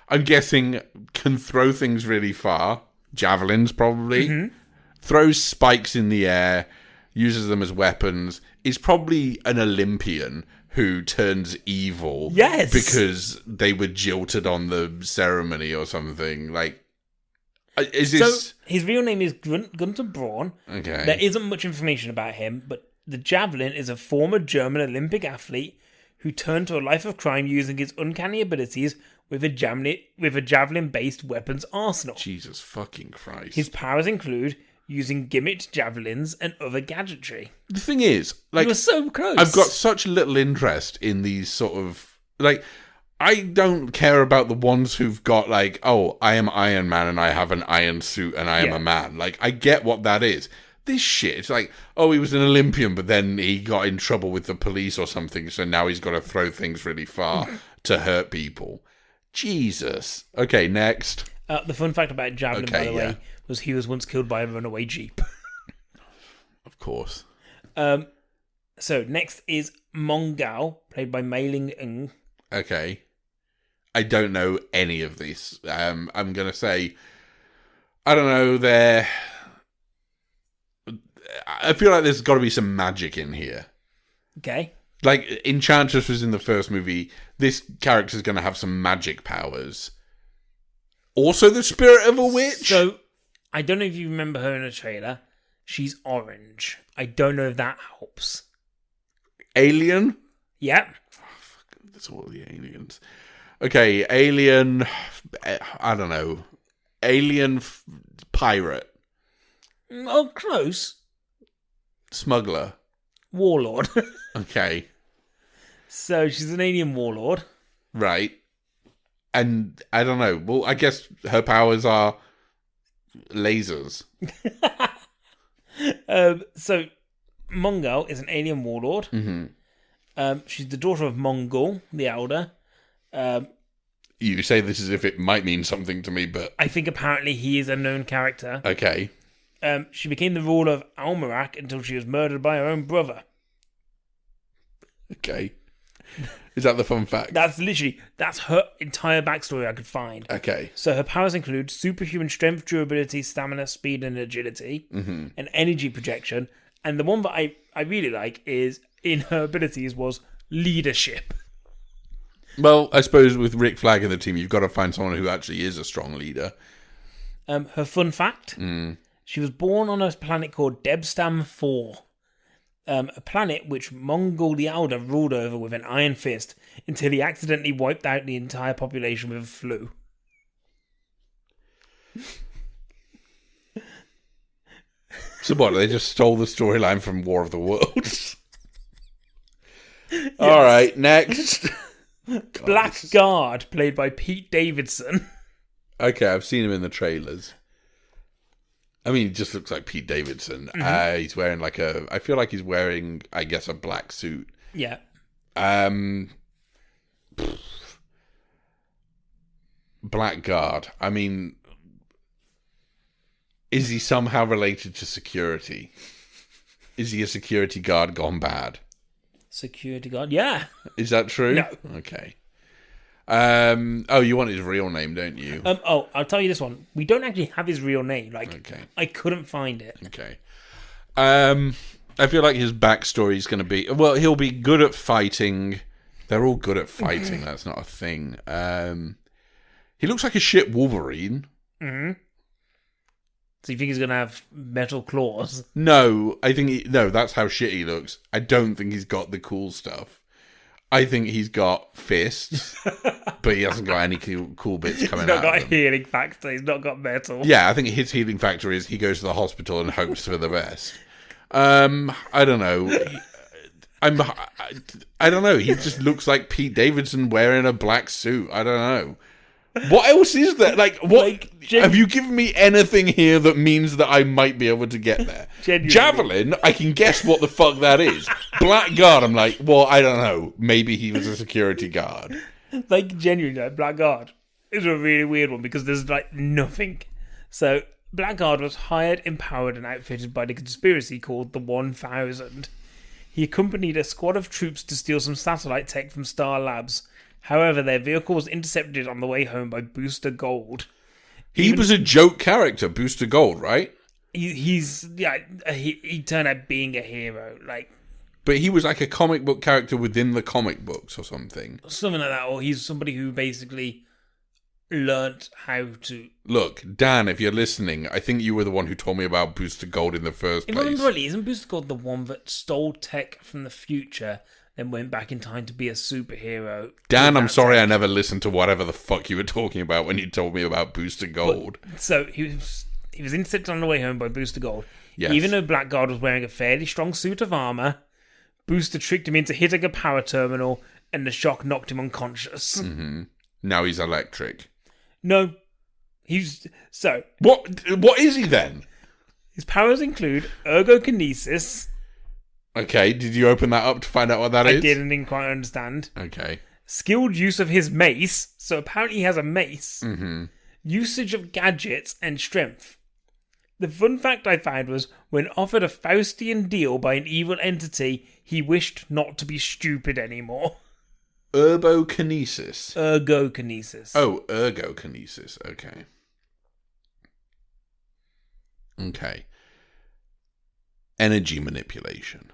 I'm guessing, can throw things really far. Javelins, probably. Mm-hmm. Throws spikes in the air, uses them as weapons. Is probably an Olympian who turns evil. Yes! Because they were jilted on the ceremony or something. Like, is this... So, his real name is Gunter Braun. Okay. There isn't much information about him, but the Javelin is a former German Olympic athlete who turned to a life of crime using his uncanny abilities with a javelin-based weapons arsenal. Jesus fucking Christ. His powers include using gimmicked javelins and other gadgetry. The thing is, like, you were so close. I've got such little interest in these sort of, like, I don't care about the ones who've got, like, oh, I am Iron Man and I have an iron suit and I am a man. Like, I get what that is. This shit, it's like, oh, he was an Olympian, but then he got in trouble with the police or something, so now he's got to throw things really far to hurt people. Jesus. Okay, next. The fun fact about Javelin, by the way, was he was once killed by a runaway jeep. Of course. So, next is Mongao, played by Mei Ling Ng. Okay. I don't know any of these. I'm going to say, I don't know, I feel like there's got to be some magic in here. Okay. Like, Enchantress was in the first movie. This character's going to have some magic powers. Also the spirit of a witch? So, I don't know if you remember her in a trailer. She's orange. I don't know if that helps. Alien? Yep. Oh, fuck, that's all the aliens. Okay, alien... I don't know. Alien pirate. Oh, close. Smuggler. Warlord. Okay. So she's an alien warlord. Right. And I don't know. Well, I guess her powers are lasers. So Mongol is an alien warlord. Mm-hmm. She's the daughter of Mongol, the Elder. You say this as if it might mean something to me, but... I think apparently he is a known character. Okay. She became the ruler of Almerac until she was murdered by her own brother. Okay. Is that the fun fact? That's her entire backstory I could find. Okay. So her powers include superhuman strength, durability, stamina, speed, and agility, and energy projection. And the one that I really like is, in her abilities, was leadership. Well, I suppose with Rick Flag in the team, you've got to find someone who actually is a strong leader. Her fun fact... She was born on a planet called Debstam 4, a planet which Mongol the Elder ruled over with an iron fist until he accidentally wiped out the entire population with a flu. So what, they just stole the storyline from War of the Worlds? Yes. All right, next. God, Blackguard, played by Pete Davidson. Okay, I've seen him in the trailers. I mean, he just looks like Pete Davidson. He's wearing I feel like he's wearing, I guess, a black suit. Yeah. Blackguard. I mean, is he somehow related to security? Is he a security guard gone bad? Security guard? Yeah. Is that true? No. Okay. You want his real name, don't you? I'll tell you this one. We don't actually have his real name. Okay. I couldn't find it. Okay. I feel like his backstory is going to be... Well, he'll be good at fighting. They're all good at fighting. That's not a thing. He looks like a shit Wolverine. Mm-hmm. So you think he's going to have metal claws? No, that's how shit he looks. I don't think he's got the cool stuff. I think he's got fists, but he hasn't got any cool bits coming out. He's not got a healing factor. He's not got metal. Yeah, I think his healing factor is he goes to the hospital and hopes for the best. I don't know. I don't know. He just looks like Pete Davidson wearing a black suit. I don't know. What else is there? Like, what? Like, have you given me anything here that means that I might be able to get there? Genuinely. Javelin, I can guess what the fuck that is. Blackguard, I'm like, well, I don't know. Maybe he was a security guard. Like, genuinely, like, Blackguard is a really weird one because there's, like, nothing. So, Blackguard was hired, empowered, and outfitted by the conspiracy called the 1000. He accompanied a squad of troops to steal some satellite tech from Star Labs. However, their vehicle was intercepted on the way home by Booster Gold. He was a joke character, Booster Gold, right? He turned out being a hero, like. But he was like a comic book character within the comic books or something. Something like that, or he's somebody who basically learnt how to... Look, Dan, if you're listening, I think you were the one who told me about Booster Gold in the first place. If I remember rightly, isn't Booster Gold the one that stole tech from the future and went back in time to be a superhero? Dan, I'm sorry I never listened to whatever the fuck you were talking about when you told me about Booster Gold. So he was intercepted on the way home by Booster Gold. Yes. Even though Blackguard was wearing a fairly strong suit of armour, Booster tricked him into hitting a power terminal and the shock knocked him unconscious. Mm-hmm. Now he's electric. No. He's... So... What is he then? His powers include ergokinesis. Okay, did you open that up to find out what that is? I didn't quite understand. Okay. Skilled use of his mace. So apparently he has a mace. Mm-hmm. Usage of gadgets and strength. The fun fact I found was, when offered a Faustian deal by an evil entity, he wished not to be stupid anymore. Ergokinesis. Ergokinesis. Oh, ergokinesis. Okay. Okay. Energy manipulation.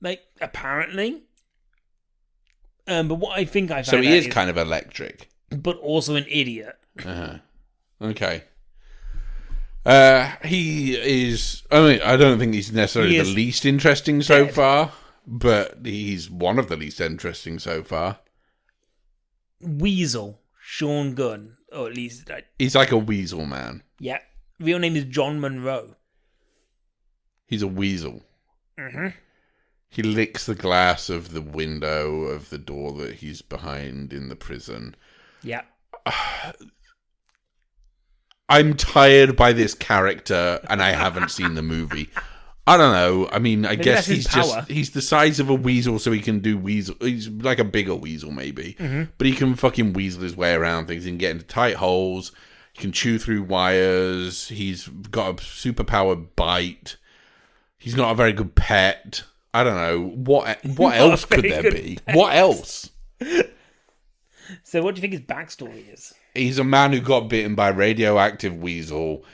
Like, apparently. But what I think I found So he is kind of electric. But also an idiot. Uh-huh. Okay. He is... I mean, I don't think he's necessarily the least interesting so far, but he's one of the least interesting so far. Weasel. Sean Gunn. Or at least... he's like a weasel man. Yeah. Real name is John Monroe. He's a weasel. Mm-hmm. He licks the glass of the window of the door that he's behind in the prison. Yeah. I'm tired by this character, and I haven't seen the movie. I don't know. I mean, I guess he's the size of a weasel, so he can do weasel. He's like a bigger weasel, maybe. Mm-hmm. But he can fucking weasel his way around things. He can get into tight holes. He can chew through wires. He's got a superpowered bite. He's not a very good pet. I don't know. What else could there be? What else? So what do you think his backstory is? He's a man who got bitten by a radioactive weasel.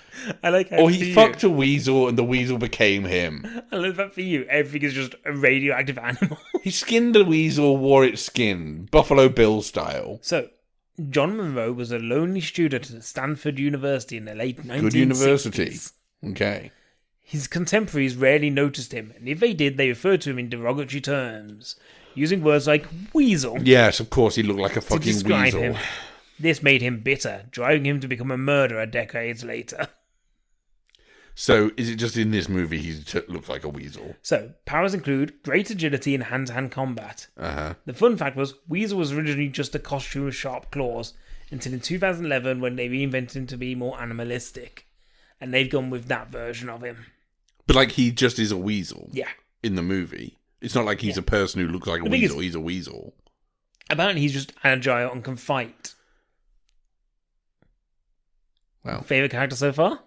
I like how or he fucked a weasel and the weasel became him. I love that for you. Everything is just a radioactive animal. He skinned a weasel, wore its skin, Buffalo Bill style. So, John Monroe was a lonely student at Stanford University in the late 1960s. Good university. Okay. His contemporaries rarely noticed him, and if they did, they referred to him in derogatory terms, using words like weasel. Yes, of course, he looked like a fucking to describe weasel. Him. This made him bitter, driving him to become a murderer decades later. So, is it just in this movie he looks like a weasel? So, powers include great agility in hand-to-hand combat. Uh-huh. The fun fact was, Weasel was originally just a costume with sharp claws, until in 2011 when they reinvented him to be more animalistic. And they've gone with that version of him. But, like, he just is a weasel? Yeah. In the movie? It's not like he's a person who looks like a weasel. He's a weasel. Apparently he's just agile and can fight. Wow. Favourite character so far?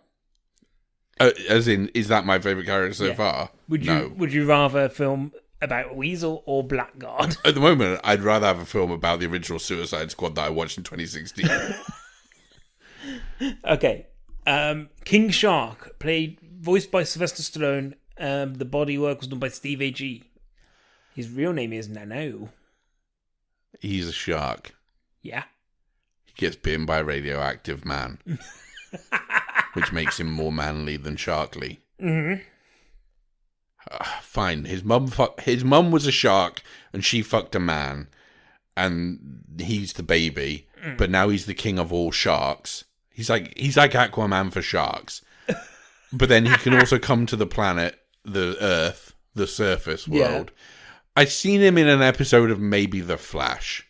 As in, is that my favourite character so far? Would you rather a film about Weasel or Blackguard? At the moment, I'd rather have a film about the original Suicide Squad that I watched in 2016. Okay. King Shark, voiced by Sylvester Stallone. The bodywork was done by Steve A.G. His real name is Nano. He's a shark. Yeah. He gets bitten by a radioactive man. Which makes him more manly than Sharkly. Mm-hmm. Fine. His mum was a shark, and she fucked a man, and he's the baby. But now he's the king of all sharks. He's like Aquaman for sharks. But then he can also come to the planet, the Earth, the surface world. Yeah. I've seen him in an episode of maybe The Flash.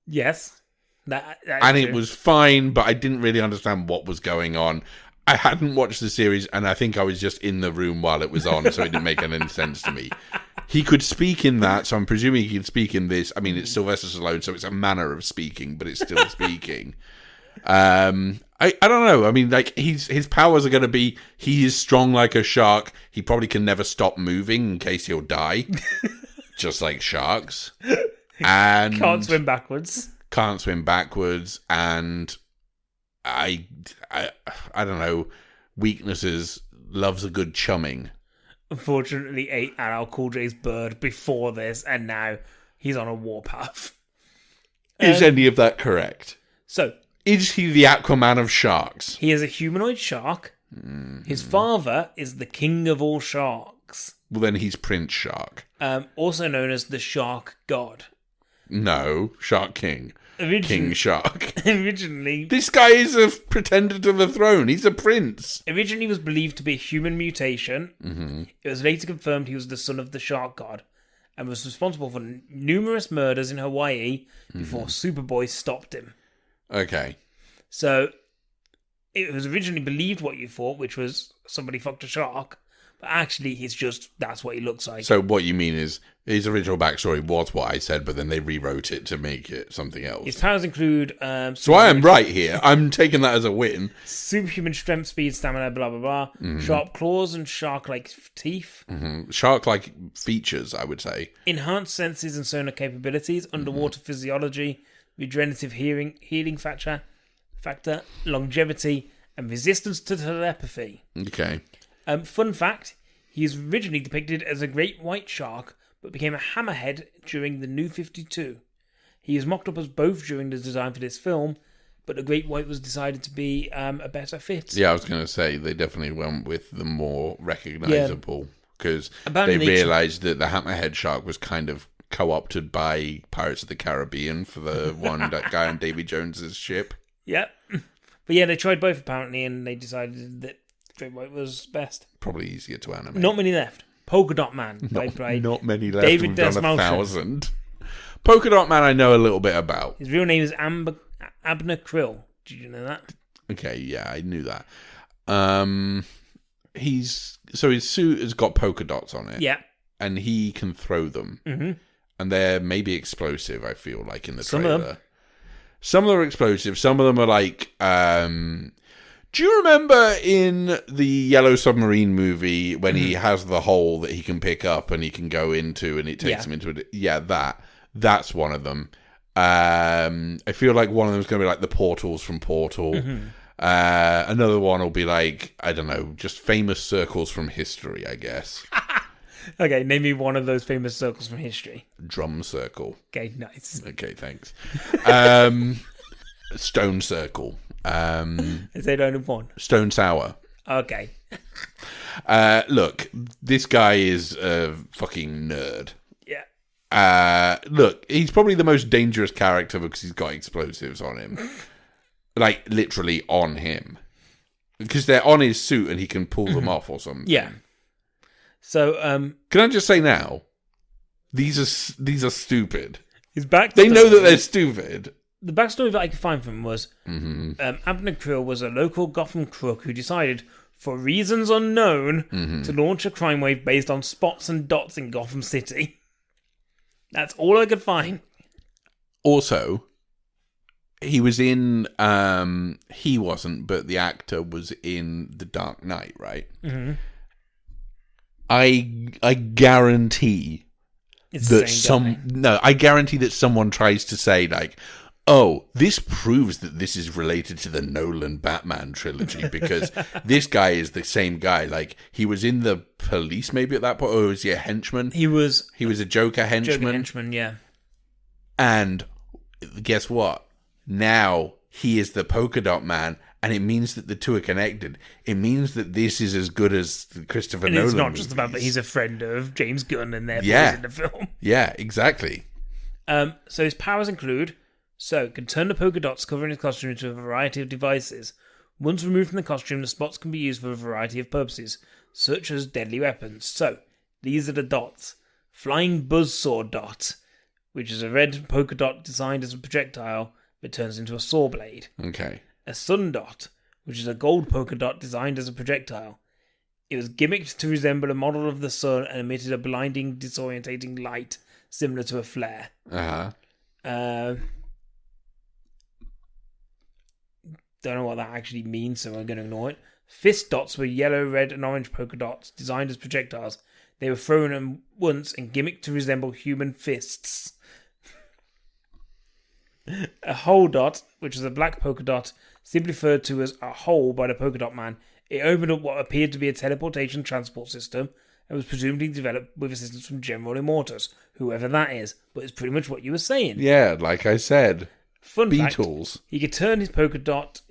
Yes. And it was fine, but I didn't really understand what was going on. I hadn't watched the series, and I think I was just in the room while it was on, so it didn't make any sense to me. He could speak in that, so I'm presuming he could speak in this. I mean, it's Sylvester Stallone, so it's a manner of speaking, but it's still speaking. I don't know. I mean, like, his powers are going to be, he is strong like a shark. He probably can never stop moving in case he'll die, just like sharks. And can't swim backwards. And I don't know, weaknesses, loves a good chumming. Unfortunately, ate LL Cool J's bird before this, and now he's on a warpath. Is any of that correct? So, is he the Aquaman of sharks? He is a humanoid shark. His father is the king of all sharks. Well, then he's Prince Shark. Also known as the Shark God. No, Shark King. King Shark. Originally... This guy is a pretender to the throne. He's a prince. Originally was believed to be a human mutation. Mm-hmm. It was later confirmed he was the son of the Shark God and was responsible for numerous murders in Hawaii before Superboy stopped him. Okay. So, it was originally believed what you thought, which was somebody fucked a shark. But actually, that's what he looks like. So what you mean is, his original backstory was what I said, but then they rewrote it to make it something else. His powers include... so I am right here. I'm taking that as a win. Superhuman strength, speed, stamina, blah, blah, blah. Mm-hmm. Sharp claws and shark-like teeth. Mm-hmm. Shark-like features, I would say. Enhanced senses and sonar capabilities. Underwater physiology. Regenerative healing factor. Longevity. And resistance to telepathy. Okay. Fun fact, he is originally depicted as a great white shark, but became a hammerhead during the New 52. He is mocked up as both during the design for this film, but the great white was decided to be a better fit. Yeah, I was going to say, they definitely went with the more recognisable, because they realised that the hammerhead shark was kind of co-opted by Pirates of the Caribbean for the one that guy on Davy Jones's ship. Yep. But yeah, they tried both apparently, and they decided that Great White was best. Probably easier to animate. Not many left. Polka Dot Man. Not many left. David We've done Desmond. 1,000. Polka Dot Man I know a little bit about. His real name is Abner Krill. Did you know that? Okay, yeah, I knew that. His suit has got polka dots on it. Yeah. And he can throw them. Mm-hmm. And they're maybe explosive, I feel like, in the trailer. Some of them are explosive. Some of them are like... do you remember in the Yellow Submarine movie when he has the hole that he can pick up and he can go into and it takes him into it? Yeah, that's one of them. I feel like one of them is going to be like the portals from Portal. Mm-hmm. Another one will be like, I don't know, just famous circles from history, I guess. Okay, name me one of those famous circles from history. Drum circle. Okay, nice. Okay, thanks. Stone circle. Is there only one? Stone sour. Okay. Look, this guy is a fucking nerd. Yeah. Look, he's probably the most dangerous character because he's got explosives on him. Like, literally on him. Because they're on his suit and he can pull them off or something. Yeah. So, can I just say now, these are stupid. His backstory, they know that they're stupid. The backstory that I could find from him was Abner Krill was a local Gotham crook who decided, for reasons unknown, to launch a crime wave based on spots and dots in Gotham City. That's all I could find. Also, he was in... he wasn't, but the actor was in The Dark Knight, right? Mm-hmm. I guarantee I guarantee that someone tries to say, like, oh, this proves that this is related to the Nolan Batman trilogy because this guy is the same guy. Like, he was in the police maybe at that point, or was he a henchman? He was a Joker henchman. Joker henchman, yeah. And guess what? Now he is the Polka Dot Man, and it means that the two are connected. It means that this is as good as the Christopher Nolan it's not movies. just the fact that he's a friend of James Gunn and therefore he's in the film. Yeah, exactly. So his powers include... can turn the polka dots covering his costume into a variety of devices. Once removed from the costume, the spots can be used for a variety of purposes, such as deadly weapons. So, these are the dots. Flying Buzzsaw Dot, which is a red polka dot designed as a projectile, but turns into a saw blade. Okay. A sun dot, which is a gold polka dot designed as a projectile. It was gimmicked to resemble a model of the sun and emitted a blinding, disorientating light similar to a flare. Don't know what that actually means, so I'm going to ignore it. Fist dots were yellow, red, and orange polka dots designed as projectiles. They were thrown once and gimmicked to resemble human fists. A hole dot, which is a black polka dot, simply referred to as a hole by the polka dot man. It opened up what appeared to be a teleportation transport system and was presumably developed with assistance from General Immortus, whoever that is. But it's pretty much what you were saying. Yeah, like I said. Fun Beatles. Fact, he could turn his polka dot,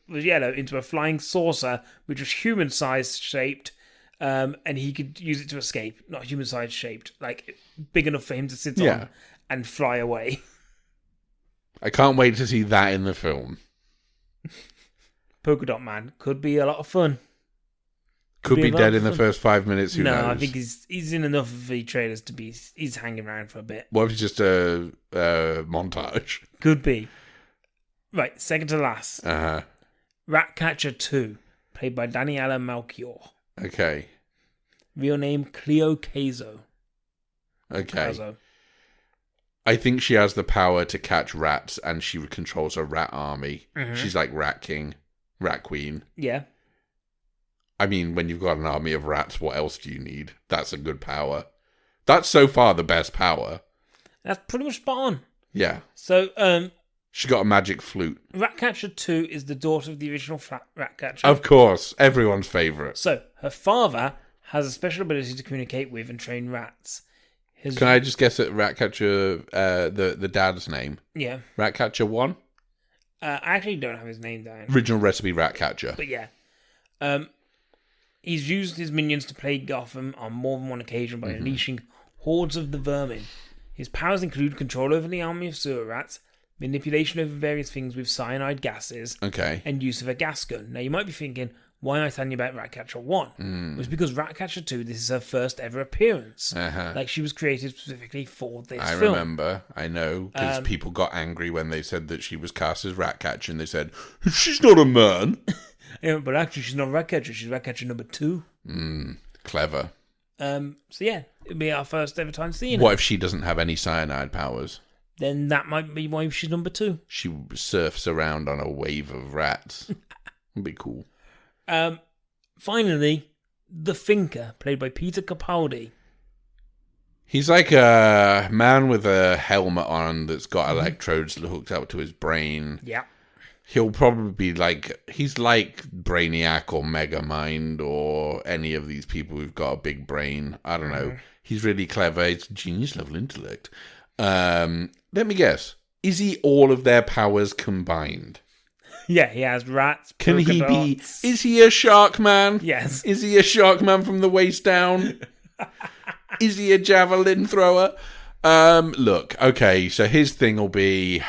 was yellow, into a flying saucer, which was human-sized shaped, and he could use it to escape. Not human-sized shaped, like big enough for him to sit on and fly away. I can't wait to see that in the film. Polka Dot Man could be a lot of fun. Could be dead in the first 5 minutes. Who knows? No, I think he's in enough of the trailers to be. He's hanging around for a bit. What if it's just a montage? Could be. Right, second to last. Ratcatcher 2, played by Daniela Melchior. Okay. Real name Cleo Cazo. Okay. Cazo. I think she has the power to catch rats, and she controls a rat army. Mm-hmm. She's like Rat King, Rat Queen. Yeah. I mean, when you've got an army of rats, what else do you need? That's a good power. That's so far the best power. That's pretty much spot on. Yeah. So, she got a magic flute. Ratcatcher 2 is the daughter of the original Ratcatcher. Of course, everyone's favourite. So, her father has a special ability to communicate with and train rats. Can I just guess at Ratcatcher, the dad's name? Yeah. Ratcatcher 1? I actually don't have his name down. Original recipe Ratcatcher. But yeah. He's used his minions to plague Gotham on more than one occasion by unleashing hordes of the vermin. His powers include control over the army of sewer rats, manipulation over various things with cyanide gases, and use of a gas gun. Now, you might be thinking, why am I telling you about Ratcatcher 1? It was because Ratcatcher 2, this is her first ever appearance. Like, she was created specifically for this film. I remember. I know. Because people got angry when they said that she was cast as Ratcatcher, and they said, she's not a man. Yeah, but actually, she's not Ratcatcher. She's Ratcatcher number 2. Clever. So, yeah, it'll be our first ever time seeing her. What if she doesn't have any cyanide powers? Then that might be why she's number 2. She surfs around on a wave of rats. It'd be cool. Finally, the Thinker, played by Peter Capaldi. He's like a man with a helmet on that's got electrodes hooked up to his brain. Yeah. He'll probably be like, he's like Brainiac or Megamind or any of these people who've got a big brain. I don't know. He's really clever. He's genius level intellect. Let me guess. Is he all of their powers combined? Yeah, he has rats. Can he be? Is he a shark man? Yes. Is he a shark man from the waist down? Is he a javelin thrower? Look, okay, so his thing will be,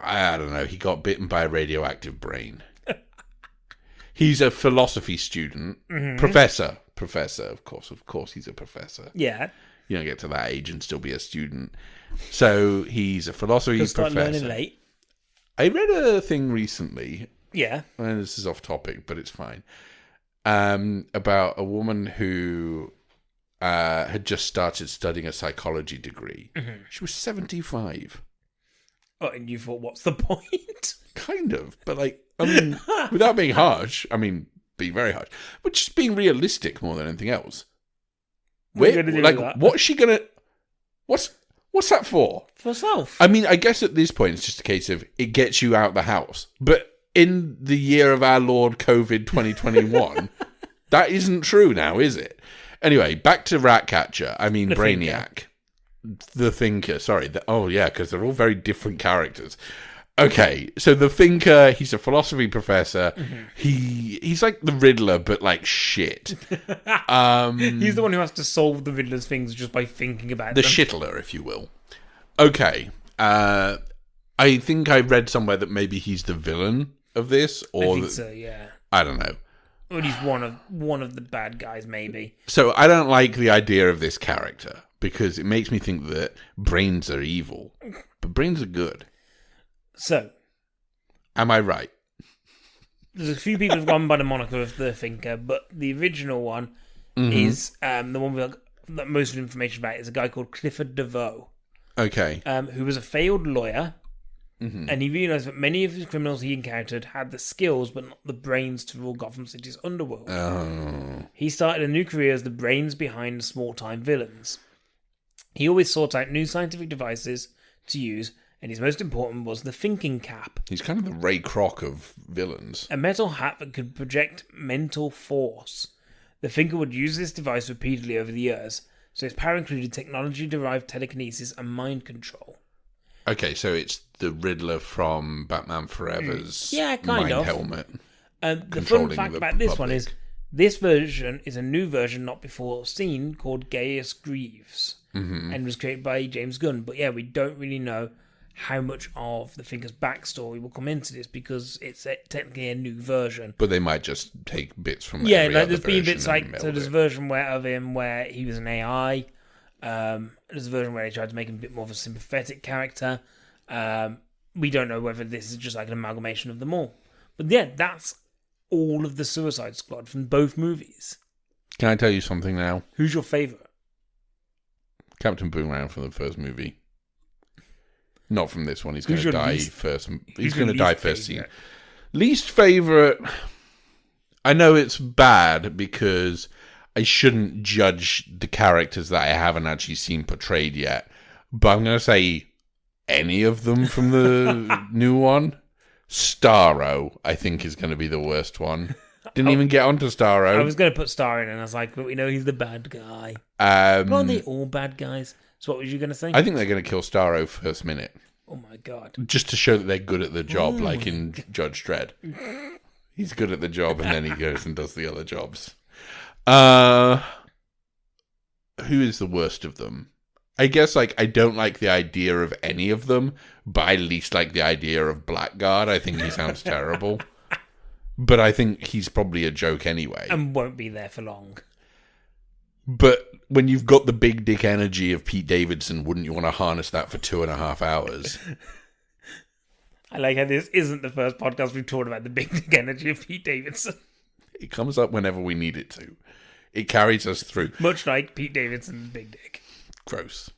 I don't know, he got bitten by a radioactive brain. He's a philosophy student. Professor, of course he's a professor. Yeah. You don't get to that age and still be a student. So he's a philosophy professor. Start learning late. I read a thing recently. Yeah. And this is off topic, but it's fine. About a woman who had just started studying a psychology degree. She was 75. Oh, and you thought, what's the point? Kind of. But, like, I mean, without being harsh, being very harsh, but just being realistic more than anything else. What's she going to... What's that for? For herself. I mean, I guess at this point, it's just a case of it gets you out the house. But in the year of our Lord COVID 2021, that isn't true now, is it? Anyway, back to Ratcatcher. I mean, Brainiac. The Thinker. Sorry. Because they're all very different characters. Okay, so the Thinker, he's a philosophy professor. He's like the Riddler, but like shit. He's the one who has to solve the Riddler's things just by thinking about the them. Shittler, if you will. Okay, I think I read somewhere that maybe he's the villain of this, or I think so, yeah. I don't know. Or he's one of the bad guys, maybe. So I don't like the idea of this character because it makes me think that brains are evil, but brains are good. So, am I right? There's a few people who've gone by the moniker of the Thinker, but the original one is the one we got most of the information about is a guy called Clifford DeVoe. Okay. Who was a failed lawyer, and he realised that many of the criminals he encountered had the skills but not the brains to rule Gotham City's underworld. Oh. He started a new career as the brains behind small-time villains. He always sought out new scientific devices to use, and his most important was the thinking cap. He's kind of the Ray Kroc of villains. A metal hat that could project mental force. The Thinker would use this device repeatedly over the years, so his power included technology-derived telekinesis and mind control. Okay, so it's the Riddler from Batman Forever's kind mind of. helmet. The fun fact about this one is, this version is a new version not before seen called Gaius Greaves, and was created by James Gunn. But yeah, we don't really know how much of the Thinker's backstory will come into this because it's technically a new version. But they might just take bits from there's been bits like, so there's a version of him where he was an AI. There's a version where they tried to make him a bit more of a sympathetic character. We don't know whether this is just like an amalgamation of them all. But yeah, that's all of the Suicide Squad from both movies. Can I tell you something now? Who's your favourite? Captain Boomerang from the first movie. Not from this one. He's going to die first. He's going to die first scene. Least favourite. I know it's bad because I shouldn't judge the characters that I haven't actually seen portrayed yet. But I'm going to say any of them from the new one. Starro, I think, is going to be the worst one. Didn't even get onto Starro. I was going to put Star in, and I was like, but we know he's the bad guy. Aren't they all bad guys? So what was you going to say? I think they're going to kill Starro first minute. Oh my god. Just to show that they're good at the job, like in Judge Dredd. He's good at the job, and then he goes and does the other jobs. Who is the worst of them? I guess, I don't like the idea of any of them, but I at least like the idea of Blackguard. I think he sounds terrible. But I think he's probably a joke anyway. And won't be there for long. But when you've got the big dick energy of Pete Davidson, wouldn't you want to harness that for 2.5 hours? I like how this isn't the first podcast we've talked about the big dick energy of Pete Davidson. It comes up whenever we need it to. It carries us through. Much like Pete Davidson's big dick. Gross.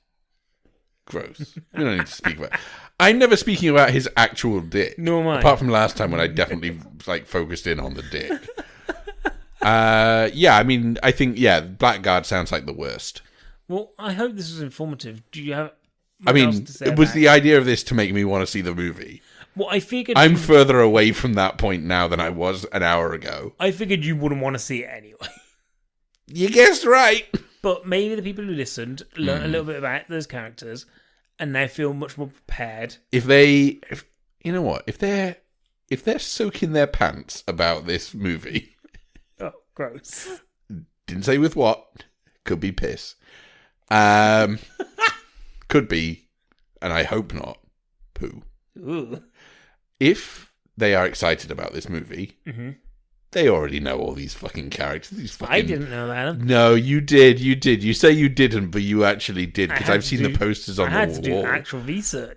We don't need to speak about it. I'm never speaking about his actual dick. No, am I. Apart from last time when I definitely focused in on the dick. I think Blackguard sounds like the worst. Well, I hope this was informative. Do you have it was the idea of this to make me want to see the movie. Well, I figured I'm further away from that point now than I was an hour ago. I figured you wouldn't want to see it anyway. You guessed right. But maybe the people who listened learn a little bit about those characters and now feel much more prepared. If you know what, if they're soaking their pants about this movie. Oh, gross. Didn't say with what. Could be piss. Could be, and I hope not, poo. Ooh. If they are excited about this movie, they already know all these fucking characters. I didn't know that. No, you did. You say you didn't, but you actually did, because I've seen the posters on the wall. I had to do actual research.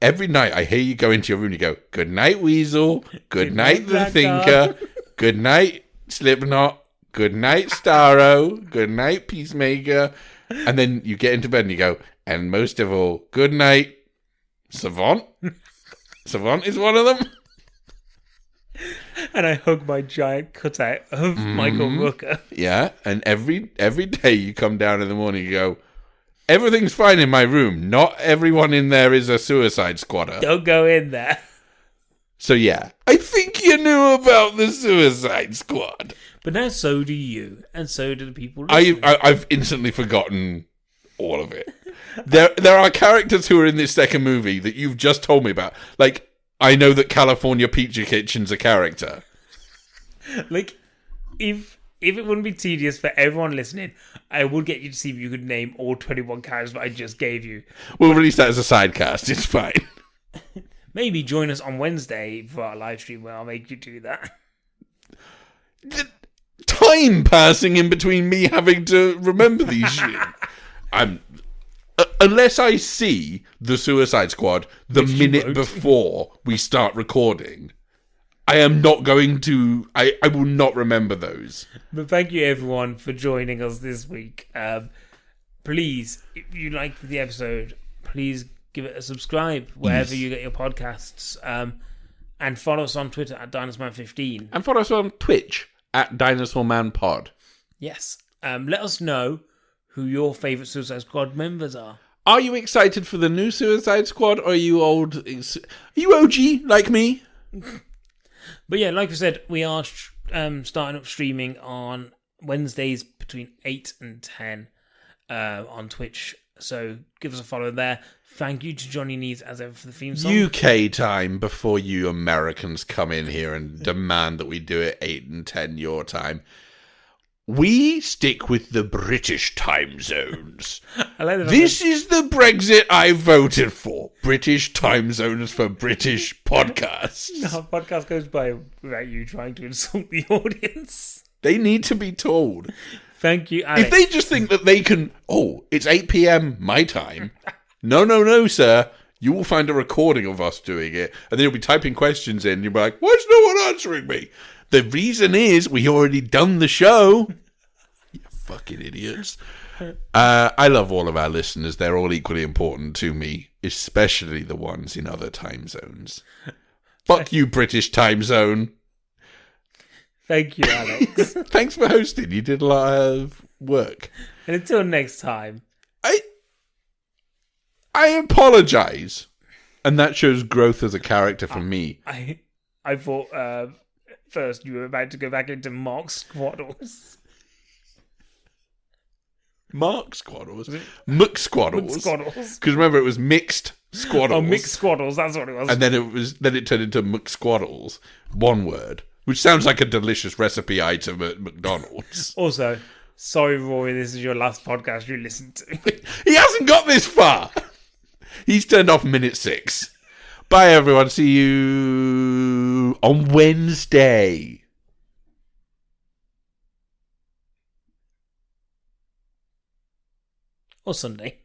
Every night I hear you go into your room and you go, good night, Weasel. Good night, The Thinker. Good night, Slipknot. Good night, Starro. Good night, Peacemaker. And then you get into bed and you go, and most of all, good night, Savant. Savant is one of them. And I hug my giant cutout of Michael Rooker. Yeah, and every day you come down in the morning and you go, everything's fine in my room. Not everyone in there is a Suicide Squatter. Don't go in there. So yeah, I think you knew about the Suicide Squad. But now so do you, and so do the people listening. I've instantly forgotten all of it. There are characters who are in this second movie that you've just told me about. Like, I know that California Pizza Kitchen's a character. Like, if it wouldn't be tedious for everyone listening, I would get you to see if you could name all 21 characters that I just gave you. We'll release that as a sidecast. It's fine. Maybe join us on Wednesday for our live stream where I'll make you do that. The time passing in between me having to remember these shit. unless I see the Suicide Squad the minute before we start recording, I am not going to... I will not remember those. But thank you, everyone, for joining us this week. Please, if you liked the episode, please give it a subscribe wherever you get your podcasts. And follow us on Twitter at DinosaurMan15. And follow us on Twitch at DinosaurManPod. Yes. Let us know who your favourite Suicide Squad members are. Are you excited for the new Suicide Squad, or are you old? Are you OG like me? But yeah, like I said, we are starting up streaming on Wednesdays between 8 and 10 on Twitch. So give us a follow there. Thank you to Johnny Needs as ever for the theme song. UK time before you Americans come in here and demand that we do it 8 and 10 your time. We stick with the British time zones. This is the Brexit I voted for. British time zones for British podcasts. No, podcast goes by without you trying to insult the audience. They need to be told. Thank you, Alex. If they just think that they can... Oh, it's 8 p.m. my time. No, sir. You will find a recording of us doing it, and then you'll be typing questions in, and you'll be like, why is no one answering me? The reason is we already done the show. You fucking idiots. I love all of our listeners. They're all equally important to me, especially the ones in other time zones. Fuck you, British time zone. Thank you, Alex. Thanks for hosting. You did a lot of work. And until next time. I apologise. And that shows growth as a character for me. I thought first you were about to go back into Mark Squaddles. Mark Squaddles? McSquaddles. Because remember, it was mixed Squaddles. Oh, mixed Squaddles, that's what it was. And then it turned into McSquaddles. One word. Which sounds like a delicious recipe item at McDonald's. Also, sorry, Rory, this is your last podcast you listened to. He hasn't got this far. He's turned off minute 6. Bye, everyone. See you on Wednesday. Or Sunday.